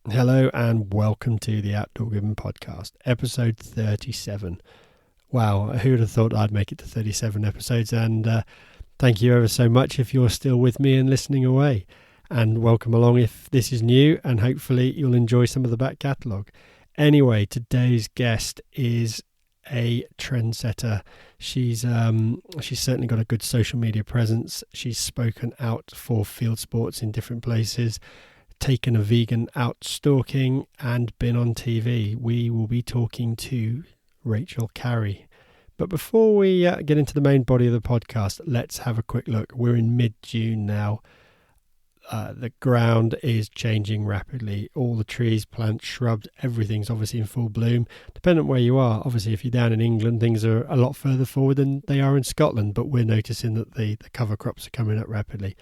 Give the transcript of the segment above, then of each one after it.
Hello and welcome to the Outdoor Gibbon podcast, episode 37. Wow, who would have thought I'd make it to 37 episodes? And thank you ever so much if you're still with me and listening away. And welcome along if this is new, and hopefully you'll enjoy some of the back catalogue. Anyway, today's guest is a trendsetter. She's certainly got a good social media presence. She's spoken out for field sports in different places, taken a vegan out stalking, and been on TV. We will be talking to Rachel Carey. But before we get into the main body of the podcast, let's have a quick look. We're in mid-June now. The ground is changing rapidly. All the trees, plants, shrubs, everything's obviously in full bloom. Depending on where you are, obviously if you're down in England, things are a lot further forward than they are in Scotland, but we're noticing that the cover crops are coming up rapidly.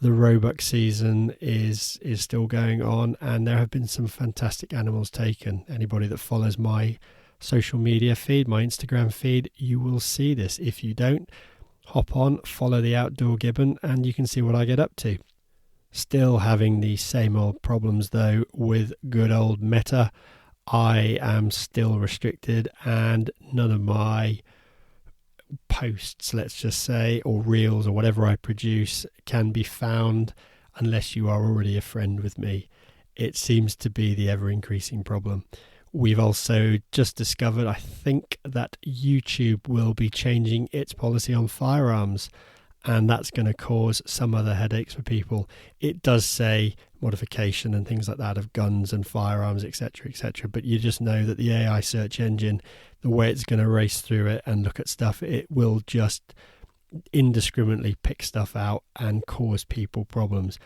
The roebuck season is still going on, and there have been some fantastic animals taken. Anybody that follows my social media feed, my Instagram feed, you will see this. If you don't, hop on, follow the Outdoor Gibbon, and you can see what I get up to. Still having the same old problems though with good old Meta. I am still restricted, and none of my posts, let's just say, or reels or whatever I produce can be found unless you are already a friend with me. It seems to be the ever increasing problem. We've also just discovered, I think, that YouTube will be changing its policy on firearms, and that's going to cause some other headaches for people. It does say modification and things like that of guns and firearms, etc., etc., but you just know that the AI search engine, the way it's going to race through it and look at stuff, it will just indiscriminately pick stuff out and cause people problems.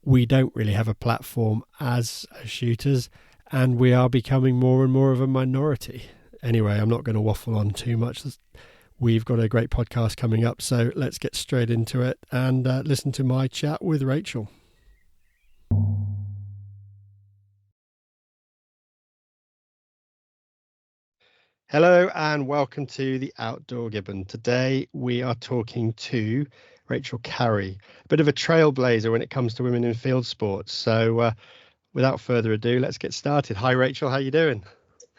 We don't really have a platform as shooters, and we are becoming more and more of a minority. Anyway, I'm not going to waffle on too much. We've got a great podcast coming up, so let's get straight into it and listen to my chat with Rachel. Hello and welcome to the Outdoor Gibbon. Today we are talking to Rachel Carey, a bit of a trailblazer when it comes to women in field sports. So without further ado, let's get started. Hi Rachel, how you doing?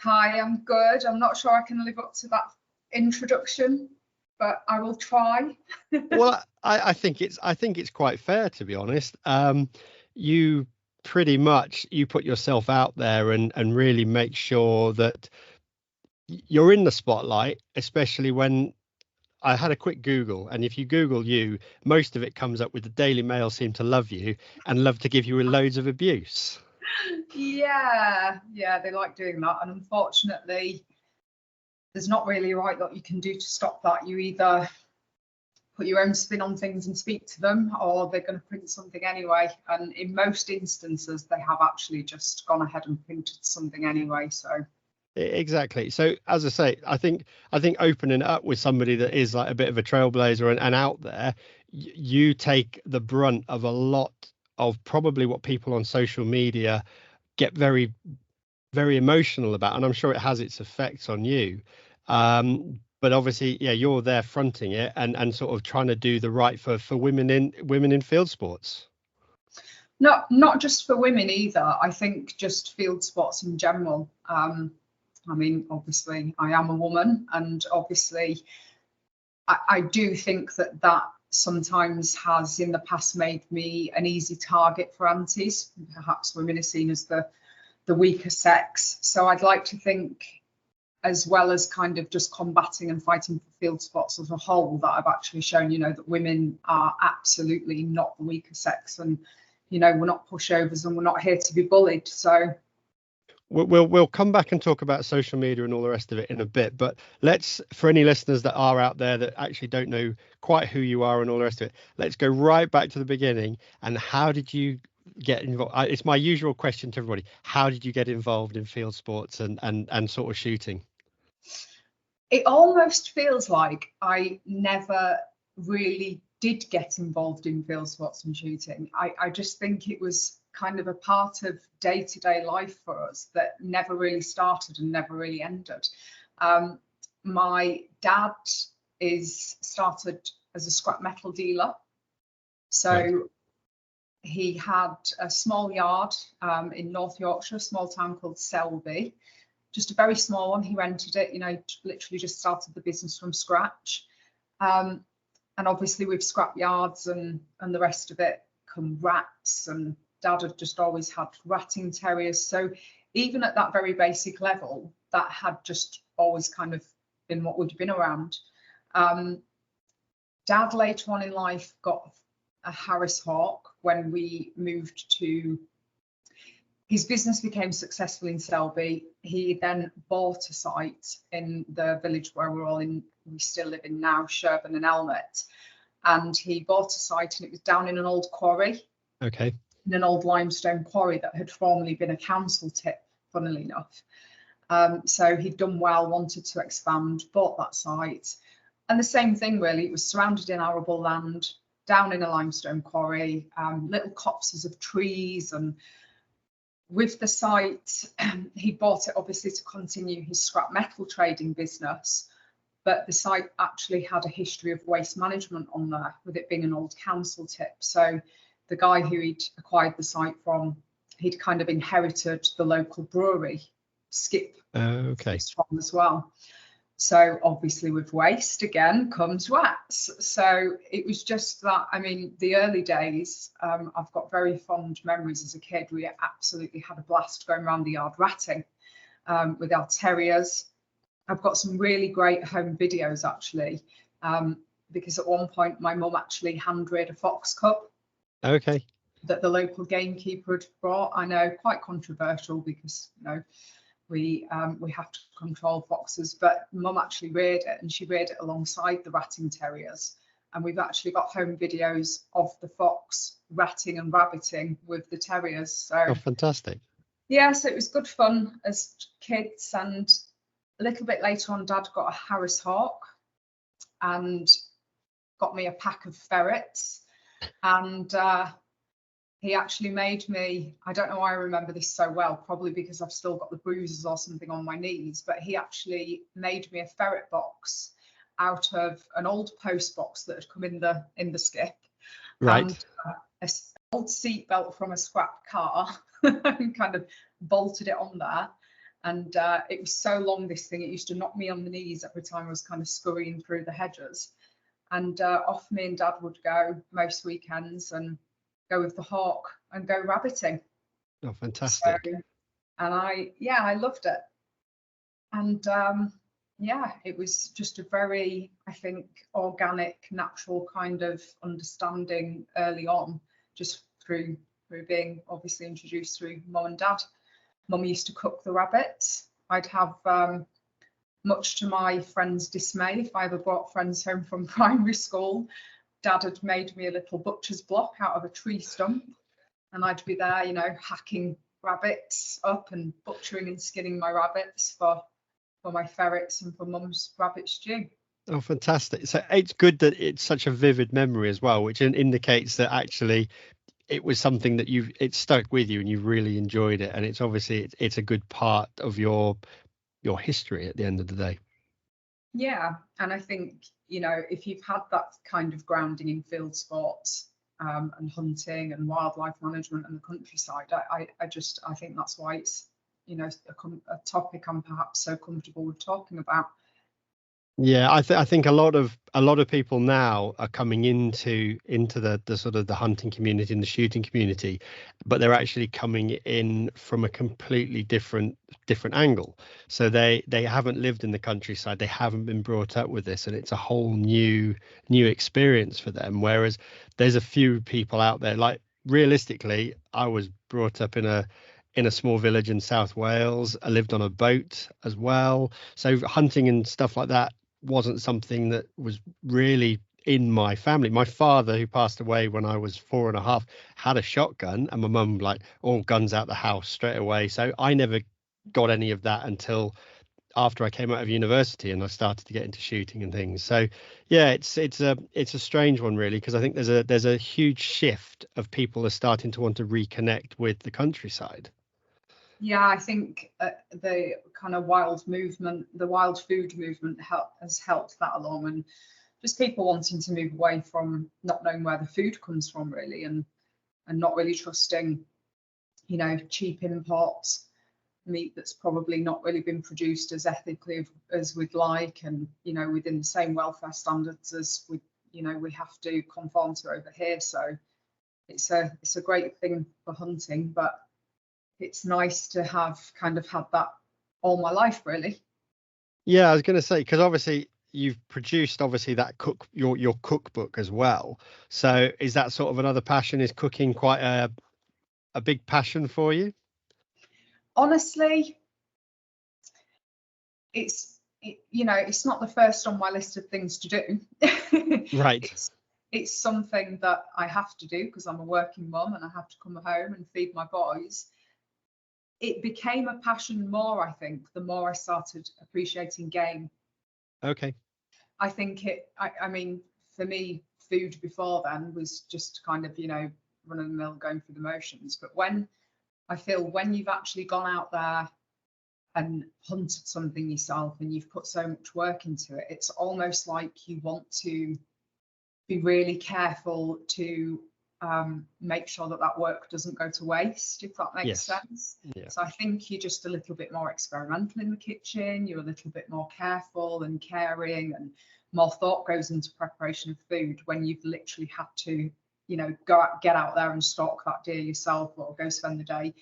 Hi, I'm good. I'm not sure I can live up to that introduction, but I will try. Well, I think it's quite fair, to be honest. You pretty much you put yourself out there and really make sure that you're in the spotlight, especially when I had a quick Google, and if you Google you, most of it comes up with the Daily Mail seem to love you and love to give you loads of abuse. Yeah, they like doing that, and unfortunately there's not really a right lot you can do to stop that. You either put your own spin on things and speak to them, or they're going to print something anyway, and in most instances they have actually just gone ahead and printed something anyway. So Exactly. So as I say, I think opening up with somebody that is like a bit of a trailblazer and out there, you take the brunt of a lot of probably what people on social media get very, very emotional about, and I'm sure it has its effects on you. But obviously, yeah, you're there fronting it and sort of trying to do the right for women in field sports. not just for women either. I think just field sports in general. I mean, obviously I am a woman, and obviously I do think that sometimes has in the past made me an easy target for antis. Perhaps women are seen as the weaker sex. So I'd like to think, as well as kind of just combating and fighting for field sports as a whole, that I've actually shown, that women are absolutely not the weaker sex, and we're not pushovers, and we're not here to be bullied. So we'll come back and talk about social media and all the rest of it in a bit, but let's, for any listeners that are out there that actually don't know quite who you are and all the rest of it, let's go right back to the beginning. And how did you get involved? It's my usual question to everybody: how did you get involved in field sports and sort of shooting? It almost feels like I never really did get involved in field sports and shooting. I just think it was kind of a part of day-to-day life for us that never really started and never really ended. My dad started as a scrap metal dealer. So he had a small yard in North Yorkshire, a small town called Selby, just a very small one. He rented it, literally just started the business from scratch. And obviously with scrap yards and the rest of it come rats, and Dad had just always had ratting terriers. So even at that very basic level, that had just always kind of been what would have been around. Dad later on in life got a Harris hawk when we moved to, his business became successful in Selby. He then bought a site in the village where we still live in now, Sherburn and Elmet. And he bought a site, and it was down in an old quarry. Okay. In an old limestone quarry that had formerly been a council tip, funnily enough. So he'd done well, wanted to expand, bought that site. And the same thing really, it was surrounded in arable land, down in a limestone quarry, little copses of trees. And with the site, he bought it obviously to continue his scrap metal trading business. But the site actually had a history of waste management on there, with it being an old council tip. So the guy who he'd acquired the site from, he'd kind of inherited the local brewery, Skip, okay, from as well. So obviously with waste again comes rats. So it was just that, I mean, the early days, I've got very fond memories as a kid. We absolutely had a blast going around the yard ratting with our terriers. I've got some really great home videos actually, because at one point my mum actually hand reared a fox cub. Okay. That the local gamekeeper had brought. I know, quite controversial because we have to control foxes, but Mum actually reared it, and she reared it alongside the ratting terriers. And we've actually got home videos of the fox ratting and rabbiting with the terriers. So fantastic. Yeah, so it was good fun as kids. And a little bit later on, Dad got a Harris hawk and got me a pack of ferrets. And he actually made me, I don't know why I remember this so well, probably because I've still got the bruises or something on my knees, but he actually made me a ferret box out of an old post box that had come in the skip. Right. And an old seat belt from a scrap car and kind of bolted it on there. And it was so long, this thing, it used to knock me on the knees every time I was kind of scurrying through the hedges. And off me and Dad would go most weekends and go with the hawk and go rabbiting. Oh, fantastic. So, and I loved it. And it was just a very, I think, organic, natural kind of understanding early on, just through being obviously introduced through Mum and Dad. Mum used to cook the rabbits. I'd have, much to my friends' dismay, if I ever brought friends home from primary school, Dad had made me a little butcher's block out of a tree stump, and I'd be there, hacking rabbits up and butchering and skinning my rabbits for my ferrets and for Mum's rabbit stew. Oh, fantastic. So it's good that it's such a vivid memory as well, which indicates that actually it was something that it stuck with you and you really enjoyed it. And it's obviously it's a good part of your history at the end of the day. Yeah, and I think, if you've had that kind of grounding in field sports and hunting and wildlife management and the countryside, I think that's why it's, a topic I'm perhaps so comfortable with talking about. Yeah, I think a lot of people now are coming into the sort of the hunting community and the shooting community, but they're actually coming in from a completely different angle. So they haven't lived in the countryside, they haven't been brought up with this, and it's a whole new experience for them. Whereas there's a few people out there, like realistically, I was brought up in a small village in South Wales. I lived on a boat as well. So hunting and stuff like that wasn't something that was really in my family. My father, who passed away when I was 4.5, had a shotgun, and my mum all guns out the house straight away. So I never got any of that until after I came out of university and I started to get into shooting and things. So yeah, it's a strange one really, because I think there's a huge shift of people are starting to want to reconnect with the countryside. Yeah, I think the kind of wild movement, the wild food movement has helped that along, and just people wanting to move away from not knowing where the food comes from really, and and not really trusting, you know, cheap imports, meat that's probably not really been produced as ethically as we'd like, and, you know, within the same welfare standards as we have to conform to over here. So it's a great thing for hunting, but it's nice to have kind of had that all my life, really. Yeah, I was going to say, because obviously you've produced obviously that your cookbook as well. So is that sort of another passion? Is cooking quite a big passion for you? Honestly, it's not the first on my list of things to do. Right. It's something that I have to do because I'm a working mum and I have to come home and feed my boys. It became a passion more, I think, the more I started appreciating game. Okay. I think I mean, for me, food before then was just kind of, run of the mill, going through the motions. But when you've actually gone out there and hunted something yourself and you've put so much work into it, it's almost like you want to be really careful to make sure that work doesn't go to waste, if that makes sense. Yeah. So I think you're just a little bit more experimental in the kitchen, you're a little bit more careful and caring, and more thought goes into preparation of food when you've literally had to, get out there and stalk that deer yourself, or go spend the day,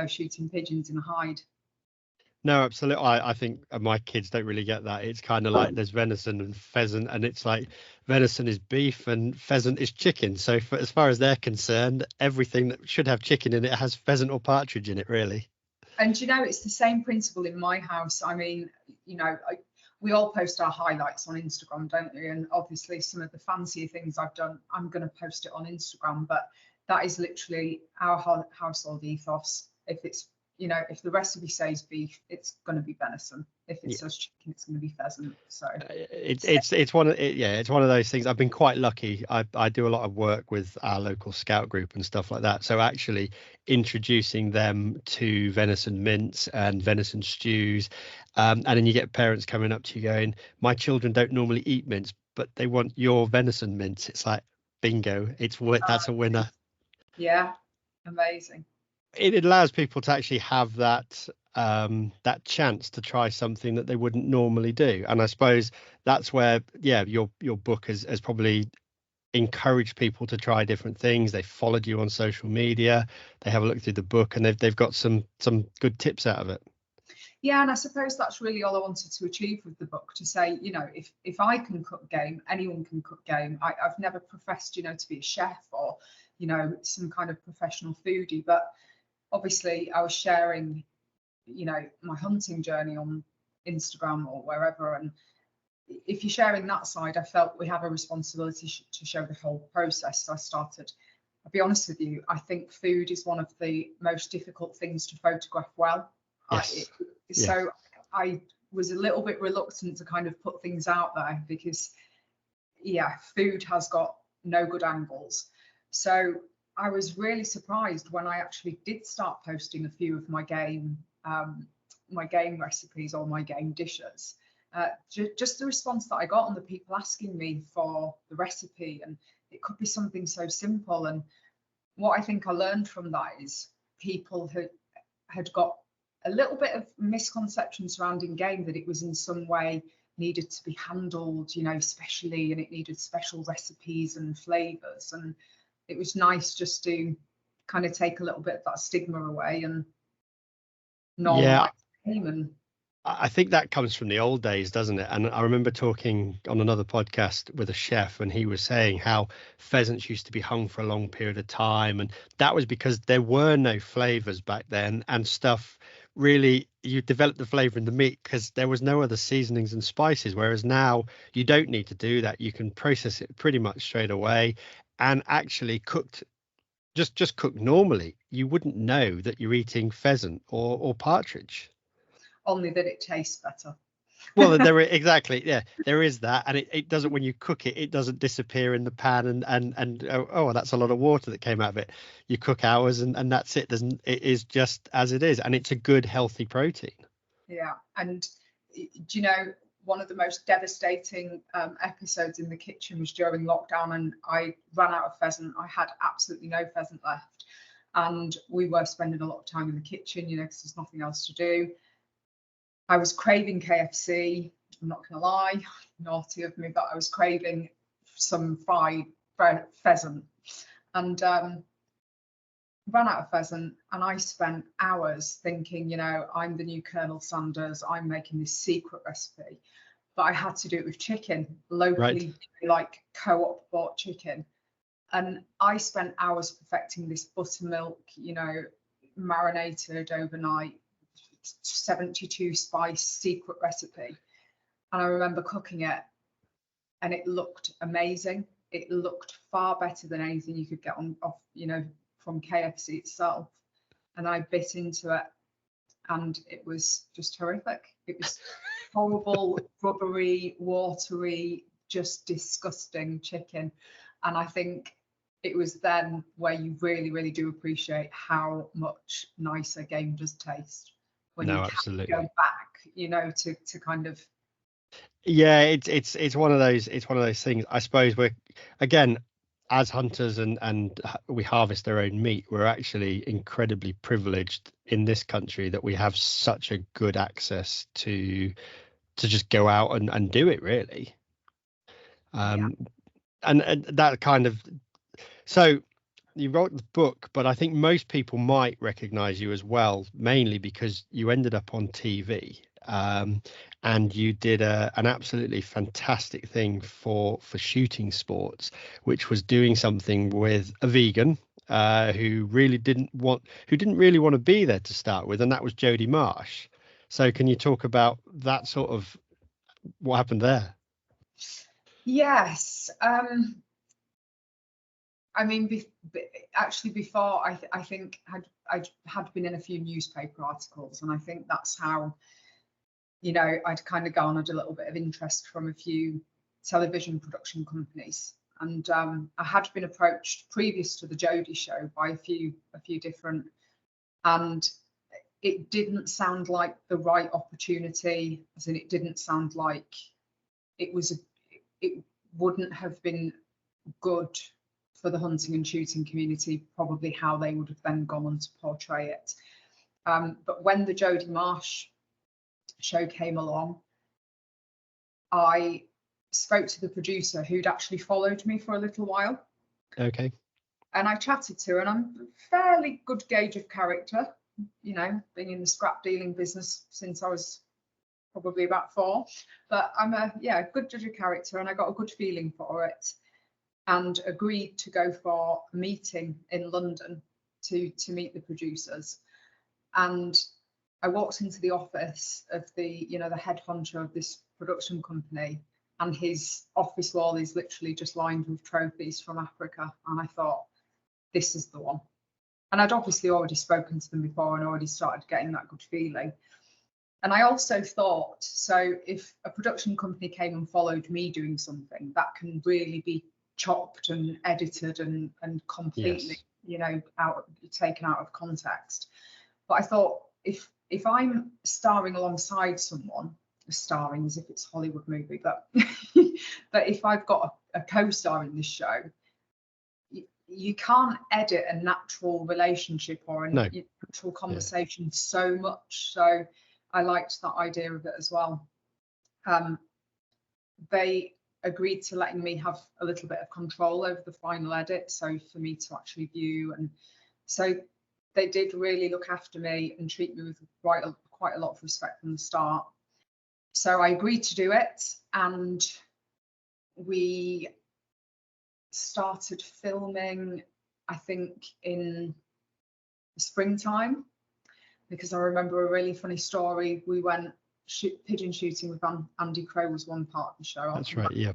shooting pigeons in a hide. No, absolutely. I think my kids don't really get that. It's kind of like there's venison and pheasant, and it's like venison is beef and pheasant is chicken. So as far as they're concerned, everything that should have chicken in it has pheasant or partridge in it, really. And it's the same principle in my house. I mean, we all post our highlights on Instagram, don't we? And obviously some of the fancier things I've done, I'm going to post it on Instagram, but that is literally our household ethos. If the recipe says beef, it's going to be venison. If it says chicken, it's going to be pheasant. So it's one of those things. I've been quite lucky. I do a lot of work with our local scout group and stuff like that. So actually introducing them to venison mince and venison stews, and then you get parents coming up to you going, "My children don't normally eat mince, but they want your venison mince." It's like, bingo! That's a winner. Yeah, amazing. It allows people to actually have that chance to try something that they wouldn't normally do. And I suppose that's where your book has probably encouraged people to try different things. They followed you on social media, they have a look through the book, and they've got some good tips out of it. Yeah, and I suppose that's really all I wanted to achieve with the book, to say, if I can cook game, anyone can cook game. I've never professed, to be a chef or, some kind of professional foodie, but obviously I was sharing, my hunting journey on Instagram or wherever. And if you're sharing that side, I felt we have a responsibility to show the whole process. So I'll be honest with you, I think food is one of the most difficult things to photograph well. Yes. So I was a little bit reluctant to kind of put things out there because, food has got no good angles. So I was really surprised when I actually did start posting a few of my game recipes or my game dishes. Just the response that I got, and the people asking me for the recipe, and it could be something so simple. And what I think I learned from that is people had got a little bit of misconception surrounding game, that it was in some way needed to be handled, specially, and it needed special recipes and flavors. And it was nice just to kind of take a little bit of that stigma away and normalize game. And I think that comes from the old days, doesn't it? And I remember talking on another podcast with a chef, and he was saying how pheasants used to be hung for a long period of time. And that was because there were no flavors back then, and stuff really, you developed the flavor in the meat because there was no other seasonings and spices. Whereas now you don't need to do that. You can process it pretty much straight away, and actually just cooked normally, you wouldn't know that you're eating pheasant or partridge. Only that it tastes better. Well, there is that, and it doesn't, when you cook it, it doesn't disappear in the pan, and that's a lot of water that came out of it. You cook hours, and that's it. It is just as it is, and it's a good healthy protein. Yeah, and one of the most devastating episodes in the kitchen was during lockdown, and I ran out of pheasant. I had absolutely no pheasant left, and we were spending a lot of time in the kitchen, you know, because there's nothing else to do. I was craving KFC. I'm not gonna lie, naughty of me, but I was craving some fried pheasant, and ran out of pheasant. And I spent hours thinking, you know, I'm the new Colonel Sanders, I'm making this secret recipe, but I had to do it with chicken, locally, like co-op bought chicken. And I spent hours perfecting this buttermilk, you know, marinated overnight, 72 spice secret recipe. And I remember cooking it, and it looked amazing. It looked far better than anything you could get off, you know, from KFC itself. And I bit into it, and it was just horrific. It was horrible, rubbery, watery, just disgusting chicken. And I think it was then where you really, really do appreciate how much nicer game does taste when you absolutely go back, you know, to kind of. Yeah, it's one of those things. I suppose we're, again, as hunters and we harvest our own meat, we're actually incredibly privileged in this country that we have such a good access to just go out and do it, really. And that kind of, so you wrote the book, but I think most people might recognize you as well, mainly because you ended up on TV. And you did an absolutely fantastic thing for shooting sports, which was doing something with a vegan who didn't really want to be there to start with, and that was Jodie Marsh. So can you talk about that sort of what happened there? Yes. I mean, actually, before I think I had been in a few newspaper articles, and I think that's how, you know, I'd kind of garnered a little bit of interest from a few television production companies. And I had been approached previous to the Jodie show by a few different, and it didn't sound like the right opportunity, as in it didn't sound like it wouldn't have been good for the hunting and shooting community, probably how they would have then gone on to portray it. But when the Jodie Marsh show came along, I spoke to the producer who'd actually followed me for a little while. Okay. And I chatted to her, and I'm a fairly good gauge of character, you know, being in the scrap dealing business since I was probably about 4. But I'm a good judge of character, and I got a good feeling for it, and agreed to go for a meeting in London to meet the producers. And I walked into the office of the head honcho of this production company, and his office wall is literally just lined with trophies from Africa. And I thought, this is the one. And I'd obviously already spoken to them before and already started getting that good feeling. And I also thought, so if a production company came and followed me doing something, that can really be chopped and edited and completely, you know, taken out of context. But I thought, if I'm starring alongside someone, starring as if it's a Hollywood movie, but but if I've got a co-star in this show, you can't edit a natural relationship or a natural conversation so much. So I liked that idea of it as well. They agreed to letting me have a little bit of control over the final edit, so for me to actually view. And so they did really look after me and treat me with quite a lot of respect from the start. So I agreed to do it, and we started filming, I think, in the springtime, because I remember a really funny story. We went pigeon shooting with Andy Crow was one part of the show. That's right, yeah.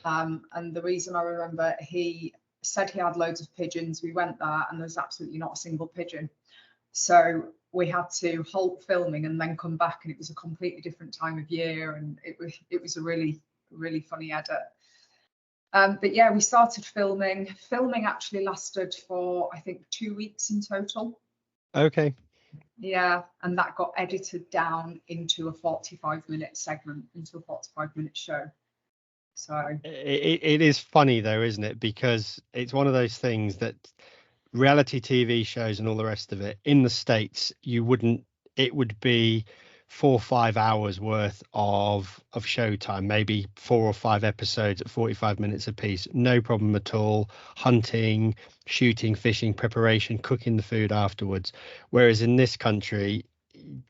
And the reason I remember, he said he had loads of pigeons. We went there and there's absolutely not a single pigeon. So we had to halt filming and then come back, and it was a completely different time of year, and it was a really, really funny edit. But yeah, we started filming. Filming actually lasted for, I think, 2 weeks in total. Okay. Yeah, and that got edited down into a 45-minute segment, into a 45-minute show. So it is funny though, isn't it? Because it's one of those things that reality TV shows and all the rest of it in the States, it would be 4 or 5 hours worth of showtime, maybe 4 or 5 episodes at 45 minutes apiece, no problem at all. Hunting, shooting, fishing, preparation, cooking the food afterwards. Whereas in this country,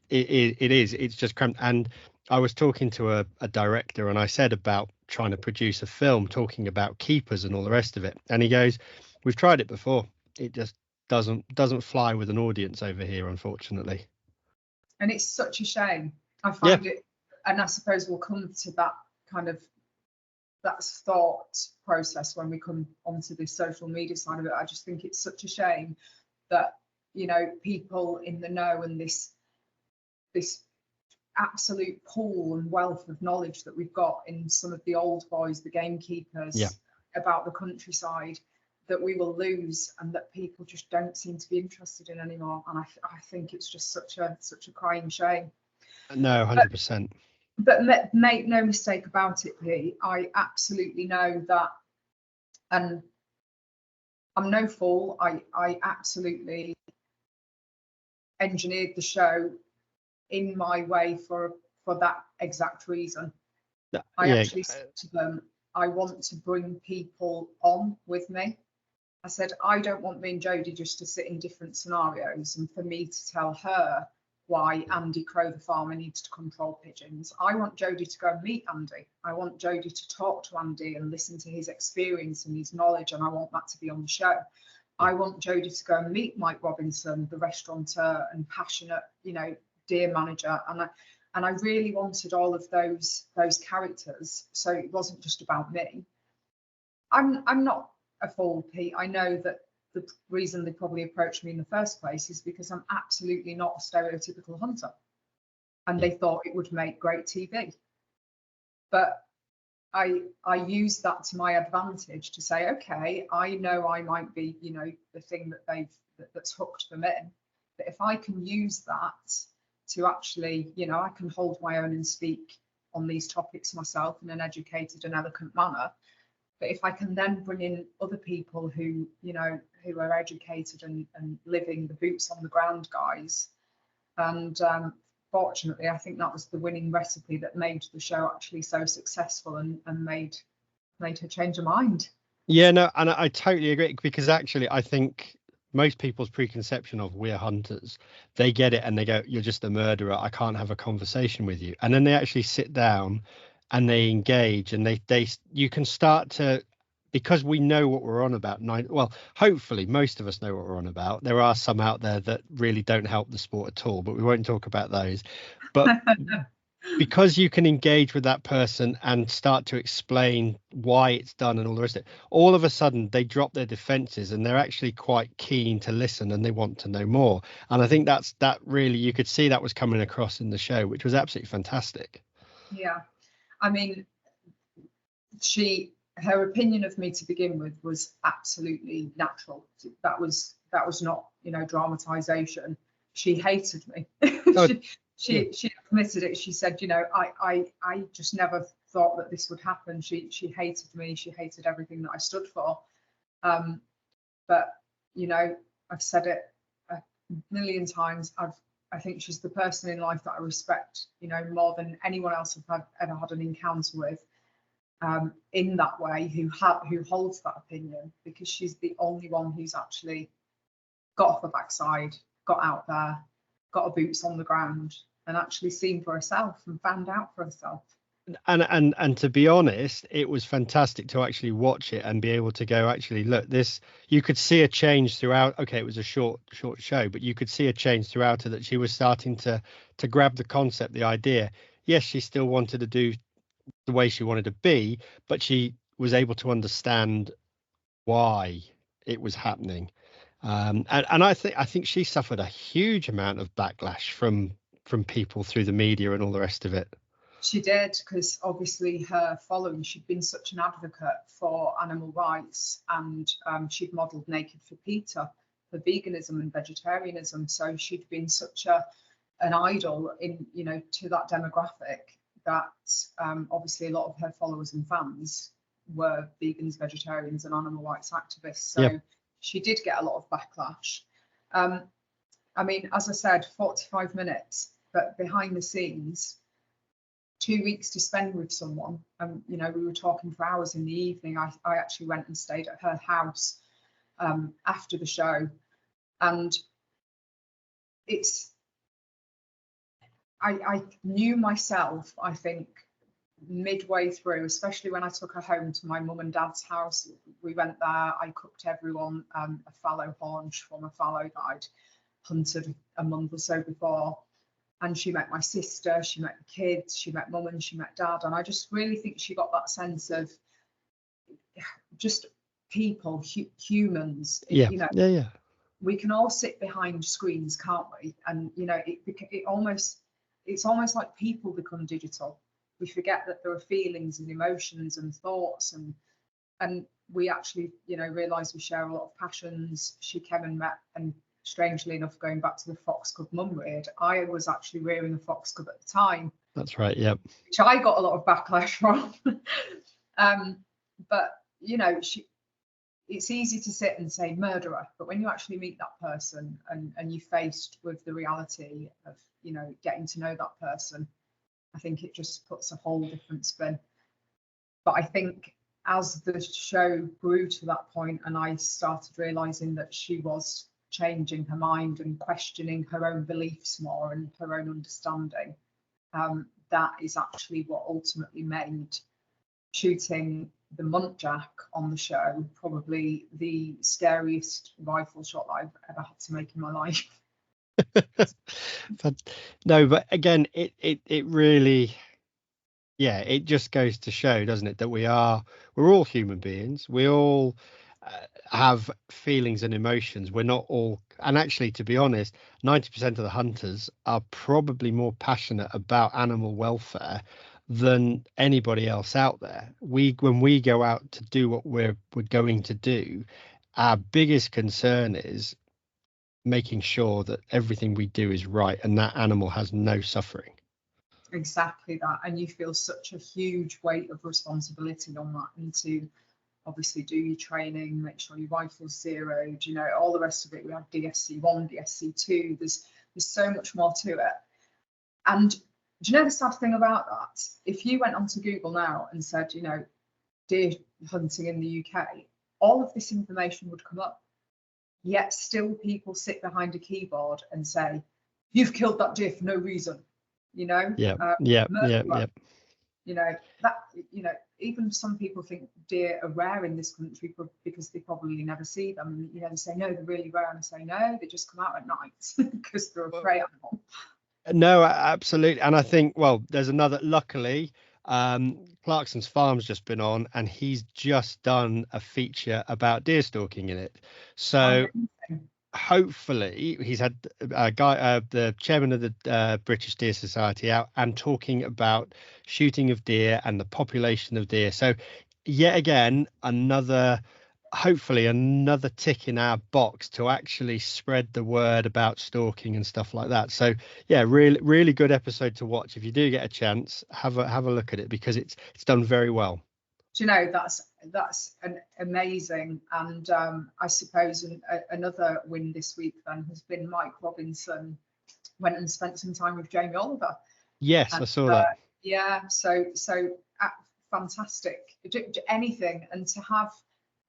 it's just cramped. And I was talking to a director, and I said about trying to produce a film talking about keepers and all the rest of it, and he goes, "We've tried it before. It just doesn't fly with an audience over here, unfortunately." and it's such a shame. I Yeah. find it, and I suppose we'll come to that kind of that thought process when we come onto the social media side of it. I just think it's such a shame that, you know, people in the know and this absolute pool and wealth of knowledge that we've got in some of the old boys, the gamekeepers, about the countryside, that we will lose, and that people just don't seem to be interested in anymore. And I think it's just such a crying shame. No, 100%. But make no mistake about it, Pete, I absolutely know that, and I'm no fool, I absolutely engineered the show in my way for that exact reason. I actually said to them, I want to bring people on with me. I said, I don't want me and Jodie just to sit in different scenarios and for me to tell her why Andy Crow, the farmer, needs to control pigeons. I want Jodie to go and meet Andy. I want Jodie to talk to Andy and listen to his experience and his knowledge, and I want that to be on the show. I want Jodie to go and meet Mike Robinson, the restaurateur and passionate, you know, deer manager. And I really wanted all of those characters, so it wasn't just about me. I'm not a fool, Pete. I know that the reason they probably approached me in the first place is because I'm absolutely not a stereotypical hunter, and they thought it would make great TV. But I used that to my advantage to say, okay, I know I might be, you know, the thing that that's hooked them in. But if I can use that to actually, you know, I can hold my own and speak on these topics myself in an educated and eloquent manner. But if I can then bring in other people who, you know, who are educated and living the boots on the ground guys, and fortunately, I think that was the winning recipe that made the show actually so successful and made her change her mind. Yeah, no, and I totally agree, because actually I think most people's preconception of we're hunters, they get it and they go, "You're just a murderer. I can't have a conversation with you." And then they actually sit down and they engage, and you can start to, because we know what we're on about. Well, hopefully most of us know what we're on about. There are some out there that really don't help the sport at all, but we won't talk about those. But because you can engage with that person and start to explain why it's done and all the rest of it, all of a sudden they drop their defenses and they're actually quite keen to listen and they want to know more. And I think that really, you could see that was coming across in the show, which was absolutely fantastic. Yeah, I mean, her opinion of me to begin with was absolutely natural. That was not, you know, dramatization. She hated me. She admitted it. She said, you know, I just never thought that this would happen. She hated me. She hated everything that I stood for. But, you know, I've said it a million times. I think she's the person in life that I respect, you know, more than anyone else I've ever had an encounter with, in that way, who holds that opinion, because she's the only one who's actually got off the backside, got out there, got her boots on the ground, and actually seen for herself and found out for herself. And to be honest, it was fantastic to actually watch it and be able to go, actually, look, this, you could see a change throughout. Okay, it was a short show, but you could see a change throughout her, that she was starting to grab the concept, the idea. Yes, she still wanted to do the way she wanted to be, but she was able to understand why it was happening. And I think she suffered a huge amount of backlash from people through the media and all the rest of it. She did, because obviously her following, she'd been such an advocate for animal rights, and she'd modelled Naked for Peter, veganism and vegetarianism. So she'd been such an idol in, you know, to that demographic that obviously a lot of her followers and fans were vegans, vegetarians, and animal rights activists. So she did get a lot of backlash. I mean, as I said, 45 minutes, but behind the scenes, 2 weeks to spend with someone. You know, we were talking for hours in the evening. I actually went and stayed at her house after the show, and I knew myself, I think, midway through, especially when I took her home to my mum and dad's house. We went there, I cooked everyone a fallow haunch from a fallow that I'd hunted a month or so before. And she met my sister, she met the kids, she met mum and she met dad. And I just really think she got that sense of just people, humans. You know, we can all sit behind screens, can't we? And, you know, it's almost like people become digital. We forget that there are feelings and emotions and thoughts, and we actually, you know, realise we share a lot of passions. She came and met, and strangely enough, going back to the fox cub mum reared, I was actually rearing a fox cub at the time. That's right, yep. Which I got a lot of backlash from. But, you know, it's easy to sit and say murderer, but when you actually meet that person and you're faced with the reality of, you know, getting to know that person, I think it just puts a whole different spin. But I think as the show grew to that point and I started realizing that she was changing her mind and questioning her own beliefs more and her own understanding, that is actually what ultimately made shooting the muntjac on the show probably the scariest rifle shot I've ever had to make in my life. But again, it really, it just goes to show, doesn't it, that we're all human beings. We all have feelings and emotions. We're not all, and actually, to be honest, 90% of the hunters are probably more passionate about animal welfare than anybody else out there. When we go out to do what we're going to do, our biggest concern is making sure that everything we do is right and that animal has no suffering. Exactly that. And you feel such a huge weight of responsibility on that, and to obviously do your training, make sure your rifle's zeroed, you know, all the rest of it. We have DSC1, DSC2, there's so much more to it. And do you know the sad thing about that? If you went onto Google now and said, you know, deer hunting in the UK, all of this information would come up. Yet still people sit behind a keyboard and say, you've killed that deer for no reason, you know? Yeah. You know, that, you know, even some people think deer are rare in this country because they probably never see them. And, you know, they say, no, they're really rare. And I say, no, they just come out at night because they're a prey animal. No, absolutely. And I think, well, there's another, luckily, Clarkson's Farm's just been on and he's just done a feature about deer stalking in it. So hopefully he's had a guy, the chairman of the British Deer Society, out and talking about shooting of deer and the population of deer. So yet again, hopefully another tick in our box to actually spread the word about stalking and stuff like that. So yeah, really good episode to watch. If you do get a chance, have a look at it, because it's done very well. Do you know, that's an amazing. And I suppose another win this week then has been Mike Robinson went and spent some time with Jamie Oliver. Yes, and I saw that. Yeah, so fantastic. Anything, and to have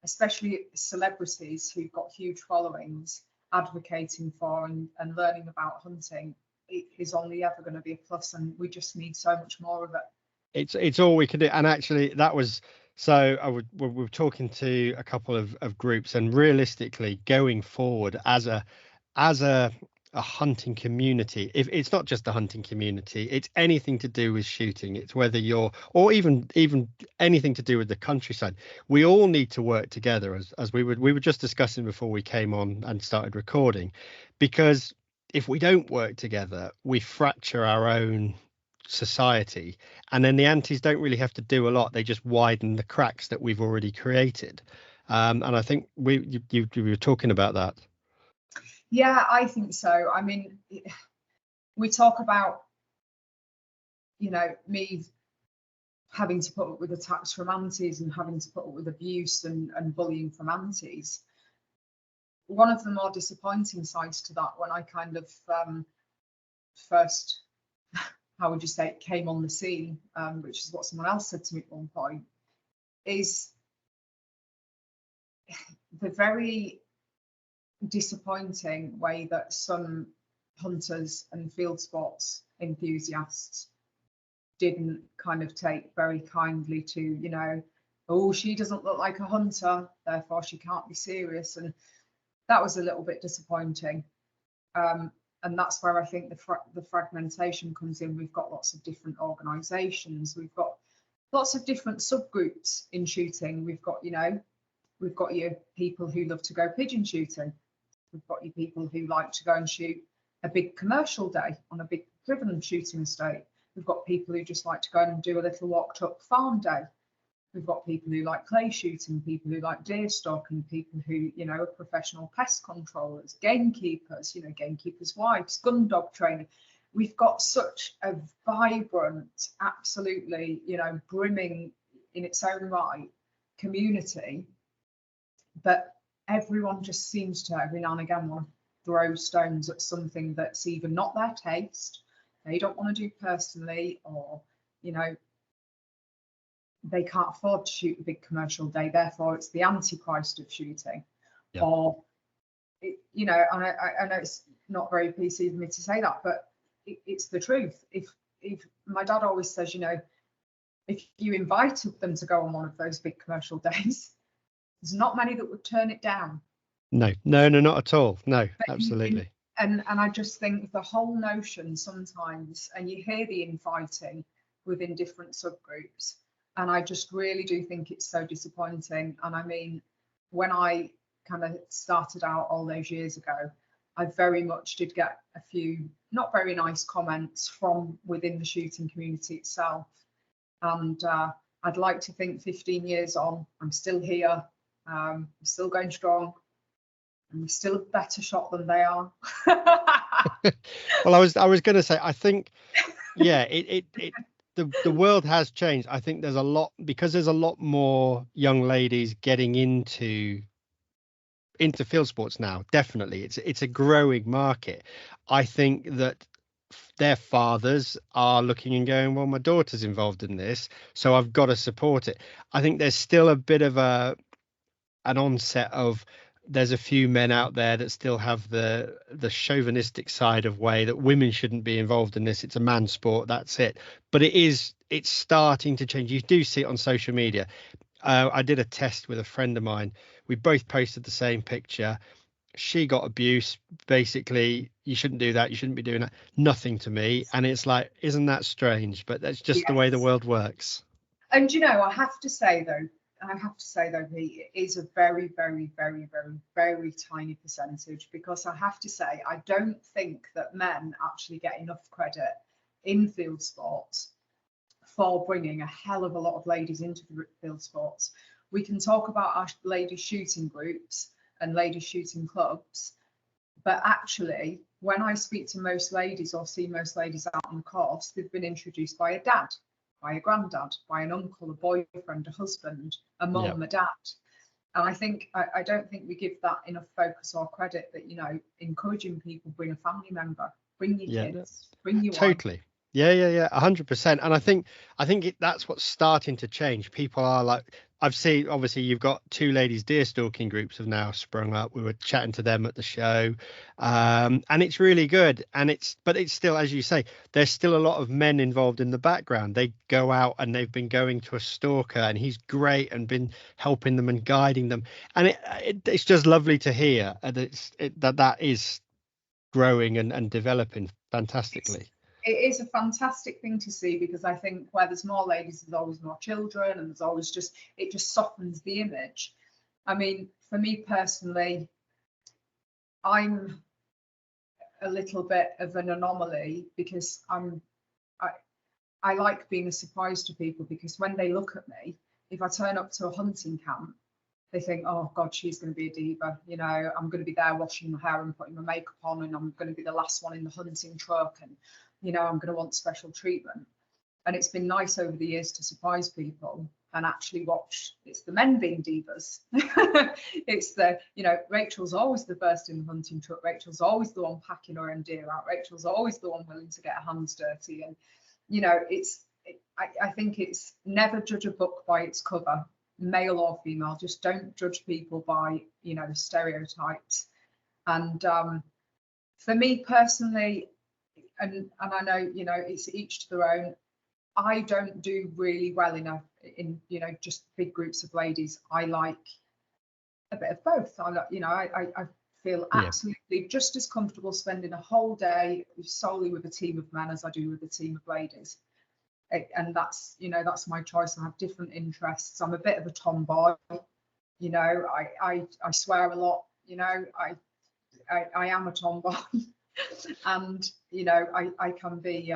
especially celebrities who've got huge followings advocating for and learning about hunting, it is only ever going to be a plus, and we just need so much more of it. It's all we can do. And actually that was, so we were talking to a couple of groups, and realistically going forward as a hunting community, if it's not just the hunting community, it's anything to do with shooting, it's whether you're, or even anything to do with the countryside, we all need to work together, as we were just discussing before we came on and started recording, because if we don't work together, we fracture our own society, and then the antis don't really have to do a lot, they just widen the cracks that we've already created. And I think you were talking about that. Yeah, I think so. I mean, we talk about, you know, me having to put up with attacks from aunties and having to put up with abuse and bullying from aunties. One of the more disappointing sides to that, when I kind of first, how would you say, came on the scene, which is what someone else said to me at one point, is the very disappointing way that some hunters and field sports enthusiasts didn't kind of take very kindly to, you know, oh, she doesn't look like a hunter, therefore she can't be serious. And that was a little bit disappointing. And that's where I think the fragmentation comes in. We've got lots of different organisations. We've got lots of different subgroups in shooting. We've got, you know, we've got your people who love to go pigeon shooting. We've got your people who like to go and shoot a big commercial day on a big driven shooting estate. We've got people who just like to go and do a little walked up farm day. We've got people who like clay shooting, people who like deer stalking, people who, you know, are professional pest controllers, gamekeepers, you know, gamekeepers' wives, gun dog training. We've got such a vibrant, absolutely, you know, brimming in its own right community, but everyone just seems to every now and again want to throw stones at something that's either not their taste, they don't want to do personally, or, you know, they can't afford to shoot a big commercial day, therefore it's the antichrist of shooting. Yep. Or, you know, and I know it's not very PC of me to say that, but it's the truth. If my dad always says, you know, if you invited them to go on one of those big commercial days, there's not many that would turn it down. No, not at all. No, but absolutely. And I just think the whole notion sometimes, and you hear the infighting within different subgroups, and I just really do think it's so disappointing. And I mean, when I kind of started out all those years ago, I very much did get a few not very nice comments from within the shooting community itself. And I'd like to think 15 years on, I'm still here, I'm still going strong, and we're still a better shot than they are. Well, I was going to say, I think, yeah, the world has changed. I think there's a lot, because there's a lot more young ladies getting into field sports now. Definitely, it's a growing market. I think that their fathers are looking and going, well, my daughter's involved in this, so I've got to support it. I think there's still a bit of an onset of, there's a few men out there that still have the chauvinistic side of way that women shouldn't be involved in this. It's a man's sport, that's it. But it's starting to change. You do see it on social media. I did a test with a friend of mine. We both posted the same picture. She got abuse. Basically, you shouldn't do that. You shouldn't be doing that. Nothing to me. And it's like, isn't that strange? But that's just the way the world works. And, you know, I have to say, though, Pete, it is a very, very, very, very, very tiny percentage, because I have to say, I don't think that men actually get enough credit in field sports for bringing a hell of a lot of ladies into the field sports. We can talk about our ladies shooting groups and ladies shooting clubs, but actually, when I speak to most ladies or see most ladies out on the course, they've been introduced by a dad, by a granddad, by an uncle, a boyfriend, a husband, a mum, a dad. And I think I don't think we give that enough focus or credit, that, you know, encouraging people, bring a family member, bring your kids, bring your totally wife. Yeah, 100%. And I think that's what's starting to change. People are like, I've seen, obviously you've got two ladies deer stalking groups have now sprung up. We were chatting to them at the show, and it's really good. But it's still, as you say, there's still a lot of men involved in the background. They go out and they've been going to a stalker, and he's great and been helping them and guiding them. And it's just lovely to hear that is growing and developing fantastically. It is a fantastic thing to see, because I think where there's more ladies, there's always more children, and there's always it just softens the image. I mean, for me personally, I'm a little bit of an anomaly, because I like being a surprise to people, because when they look at me, if I turn up to a hunting camp, they think, oh God, she's going to be a diva. You know, I'm going to be there washing my hair and putting my makeup on, and I'm going to be the last one in the hunting truck, and you know, I'm going to want special treatment. And it's been nice over the years to surprise people and actually watch. It's the men being divas. It's the, you know, Rachel's always the first in the hunting truck. Rachel's always the one packing her own deer out. Rachel's always the one willing to get her hands dirty. And, you know, I think it's never judge a book by its cover, male or female. Just don't judge people by, you know, the stereotypes. And for me personally, and I know, you know, it's each to their own. I don't do really well in you know, just big groups of ladies. I like a bit of both. I like, you know, I feel absolutely just as comfortable spending a whole day solely with a team of men as I do with a team of ladies. And that's, you know, that's my choice. I have different interests. I'm a bit of a tomboy, you know. I swear a lot, you know. I am a tomboy, and you know, I can be.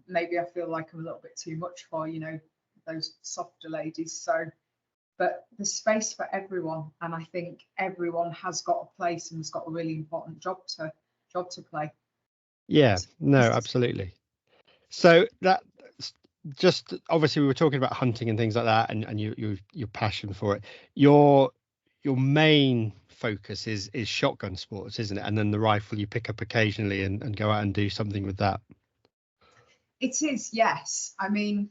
Maybe I feel like I'm a little bit too much for, you know, those softer ladies. So, but there's space for everyone, and I think everyone has got a place and has got a really important job to play. Yeah, no, absolutely. So that just obviously we were talking about hunting and things like that, and your passion for it. Your main focus is shotgun sports, isn't it? And then the rifle you pick up occasionally and go out and do something with that. It is, yes. I mean,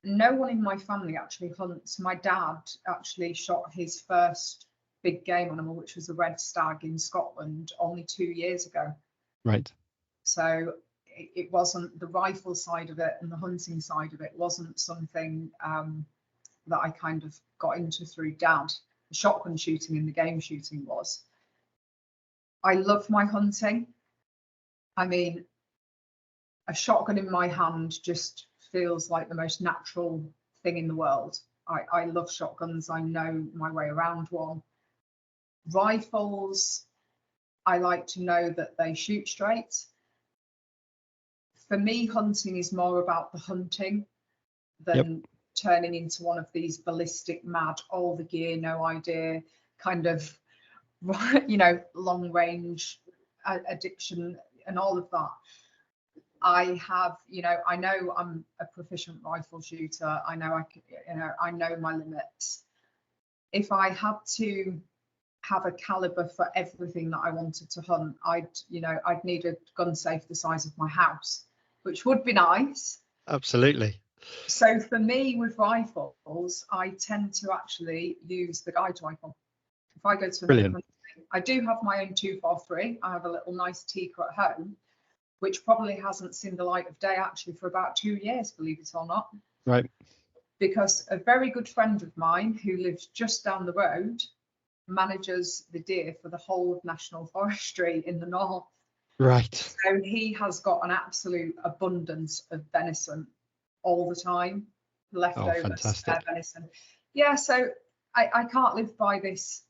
no one in my family actually hunts. My dad actually shot his first big game animal, which was a red stag in Scotland, only 2 years ago. Right. So it wasn't the rifle side of it, and the hunting side of it wasn't something that I kind of got into through dad. The shotgun shooting and the game shooting was. I love my hunting. I mean, a shotgun in my hand just feels like the most natural thing in the world. I love shotguns. I know my way around one. Rifles, I like to know that they shoot straight. For me, hunting is more about the hunting than turning into one of these ballistic, mad, all the gear, no idea, kind of, you know, long range addiction and all of that. I have, you know, I know I'm a proficient rifle shooter. I know I know my limits. If I had to have a caliber for everything that I wanted to hunt, I'd need a gun safe the size of my house, which would be nice. Absolutely. So for me with rifles, I tend to actually use the guide rifle. If I go to another country, I do have my own 243. I have a little nice Tikka at home, which probably hasn't seen the light of day actually for about 2 years, believe it or not. Right. Because a very good friend of mine who lives just down the road manages the deer for the whole of National Forestry in the north. Right. So he has got an absolute abundance of venison all the time, leftover spare venison. Yeah, so I can't live by this,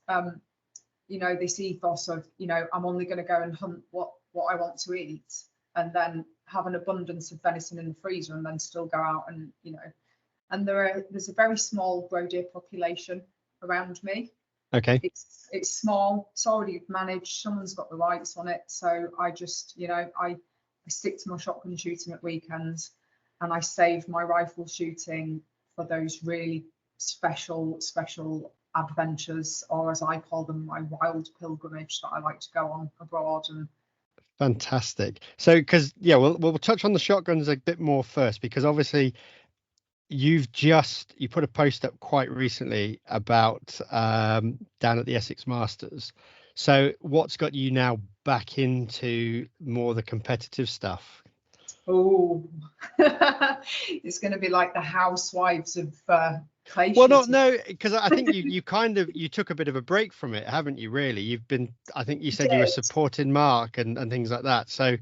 you know, this ethos of, you know, I'm only going to go and hunt what I want to eat, and then have an abundance of venison in the freezer, and then still go out and, you know, and there's a very small roe deer population around me. Okay. It's small, it's already managed, someone's got the rights on it. So I just, you know, I stick to my shotgun shooting at weekends, and I save my rifle shooting for those really special adventures, or as I call them, my wild pilgrimage that I like to go on abroad. And fantastic. So, because we'll touch on the shotguns a bit more first, because obviously you put a post up quite recently about down at the Essex Masters. So what's got you now back into more the competitive stuff? Oh, it's going to be like the housewives of clay well, shooting. no, because I think you took a bit of a break from it, haven't you? Really, you've been. I think you said you were supporting Mark and things like that. So.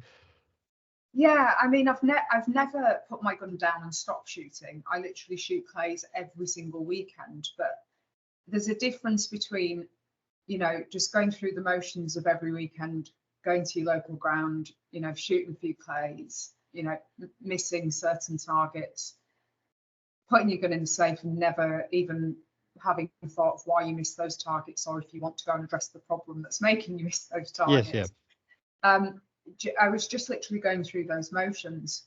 Yeah, I mean, I've never put my gun down and stopped shooting. I literally shoot clays every single weekend. But there's a difference between, you know, just going through the motions of every weekend, going to your local ground, you know, shooting a few clays, you know, missing certain targets. putting your gun in the safe and never even having thought of why you missed those targets, or if you want to go and address the problem that's making you miss those targets. Yes, yeah. I was just literally going through those motions.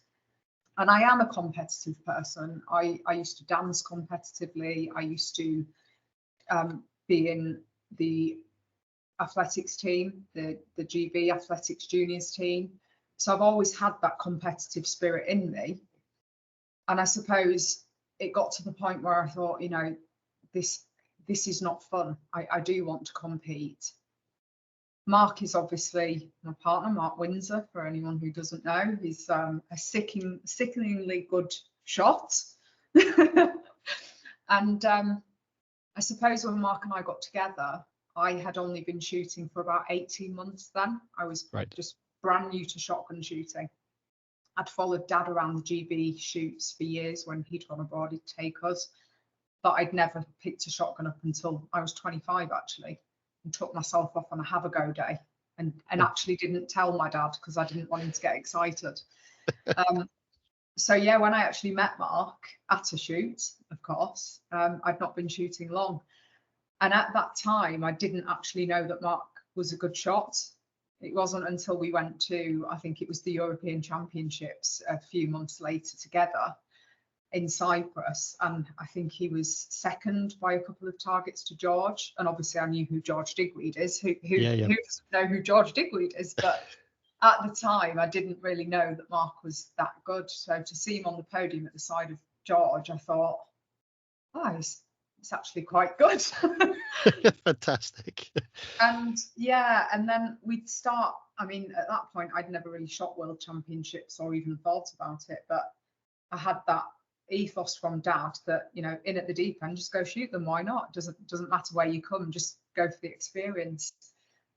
And I am a competitive person. I used to dance competitively. I used to be in the athletics team, the GB athletics juniors team. So I've always had that competitive spirit in me. And I suppose it got to the point where I thought, this is not fun. I do want to compete. Mark is obviously my partner, Mark Windsor, for anyone who doesn't know. He's a sickeningly good shot. And I suppose when Mark and I got together, I had only been shooting for about 18 months then. I was just brand new to shotgun shooting. I'd followed Dad around the GB shoots for years when he'd gone abroad, he'd take us. But I'd never picked a shotgun up until I was 25, actually, and took myself off on a have-a-go day and actually didn't tell my dad because I didn't want him to get excited. So, yeah, when I actually met Mark at a shoot, of course, I'd not been shooting long. And at that time, I didn't actually know that Mark was a good shot. It wasn't until we went to, I think it was the European Championships a few months later together in Cyprus, and I think he was second by a couple of targets to George. And obviously I knew who George Digweed is. Who doesn't know who George Digweed is? But at the time I didn't really know that Mark was that good. So to see him on the podium at the side of George, I thought, oh, it's actually quite good. Fantastic. And yeah, and then we'd start, I mean, at that point I'd never really shot world championships or even thought about it, but I had that ethos from Dad that, in at the deep end, just go shoot them. Why not? Doesn't matter where you come, just go for the experience.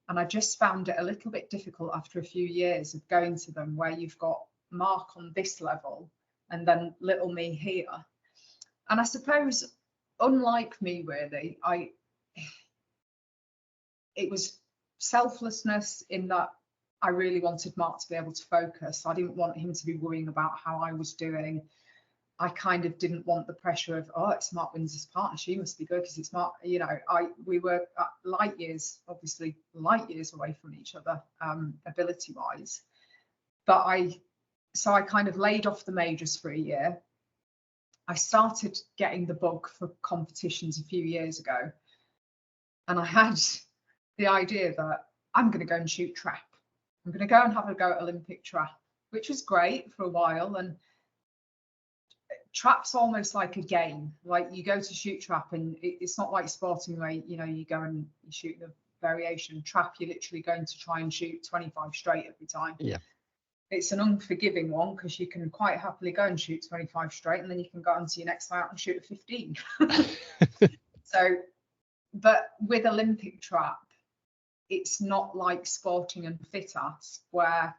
And I just found it a little bit difficult after a few years of going to them, where you've got Mark on this level and then little me here. And I suppose, unlike me, really, it was selflessness in that I really wanted Mark to be able to focus. I didn't want him to be worrying about how I was doing. I kind of didn't want the pressure of, oh, it's Mark Windsor's partner, she must be good because it's Mark. We were light years away from each other, ability wise. But I kind of laid off the majors for a year. I started getting the bug for competitions a few years ago, and I had the idea that I'm going to go and shoot trap. I'm going to go and have a go at Olympic trap, which was great for a while. And trap's almost like a game. Like, you go to shoot trap and it's not like sporting where, you go and you shoot the variation. Trap, you're literally going to try and shoot 25 straight every time. Yeah. It's an unforgiving one because you can quite happily go and shoot 25 straight and then you can go on to your next layout and shoot a 15. So, but with Olympic trap, it's not like sporting and fit ask, where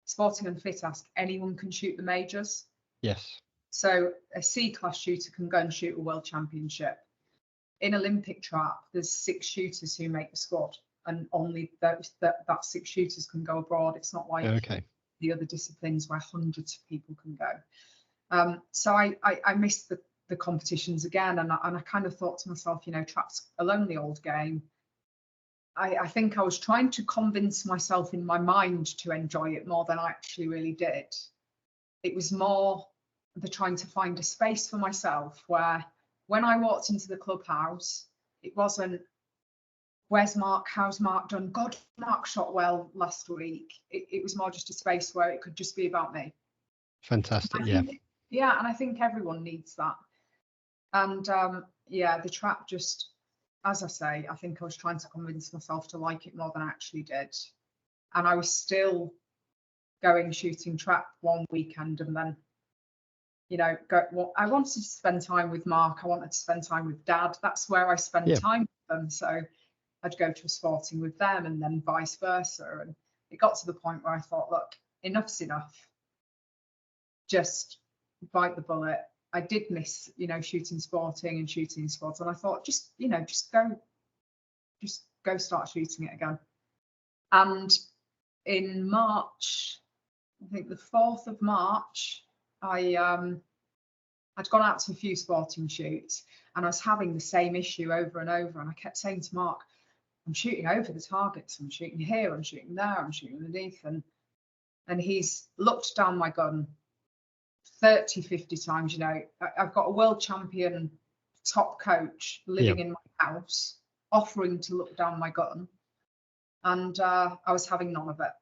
sporting and fit ask, anyone can shoot the majors. Yes. So a C-class shooter can go and shoot a world championship. In Olympic trap, there's 6 shooters who make the squad, and only that 6 shooters can go abroad. It's not like the other disciplines where hundreds of people can go. So I missed the competitions again, and I kind of thought to myself, trap's a lonely old game. I think I was trying to convince myself in my mind to enjoy it more than I actually really did. It was more the trying to find a space for myself, where when I walked into the clubhouse, it wasn't, where's Mark? How's Mark done? God, Mark shot well last week. It was more just a space where it could just be about me. Fantastic, Yeah, and I think everyone needs that. And the trap just, as I say, I think I was trying to convince myself to like it more than I actually did. And I was still going shooting trap one weekend and then, I wanted to spend time with Mark. I wanted to spend time with Dad. That's where I spend time with them. So I'd go to a sporting with them and then vice versa. And it got to the point where I thought, look, enough's enough. Just bite the bullet. I did miss, shooting sporting and shooting sports. And I thought, just go start shooting it again. And in March, I think the 4th of March, I I'd gone out to a few sporting shoots and I was having the same issue over and over. And I kept saying to Mark, I'm shooting over the targets. I'm shooting here, I'm shooting there, I'm shooting underneath. And he's looked down my gun 30, 50 times. You know, I've got a world champion top coach living in my house, offering to look down my gun. And I was having none of it.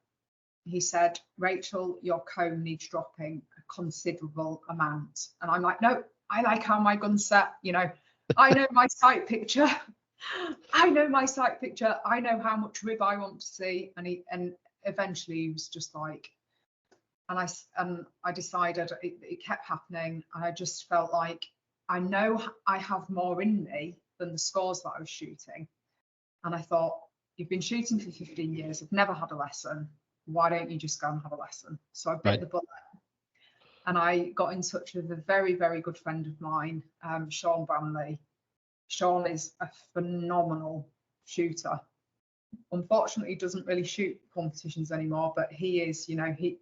He said, Rachel, your comb needs dropping a considerable amount. And I'm like, no, I like how my gun's set. You know, I know my sight picture. I know my sight picture. I know how much rib I want to see. And eventually he was just like, and I decided it kept happening. And I just felt like, I know I have more in me than the scores that I was shooting. And I thought, you've been shooting for 15 years. I've never had a lesson. Why don't you just go and have a lesson? So I bit the bullet. And I got in touch with a very, very good friend of mine, Sean Bramley. Sean is a phenomenal shooter. Unfortunately, he doesn't really shoot competitions anymore, but he is, you know, he'd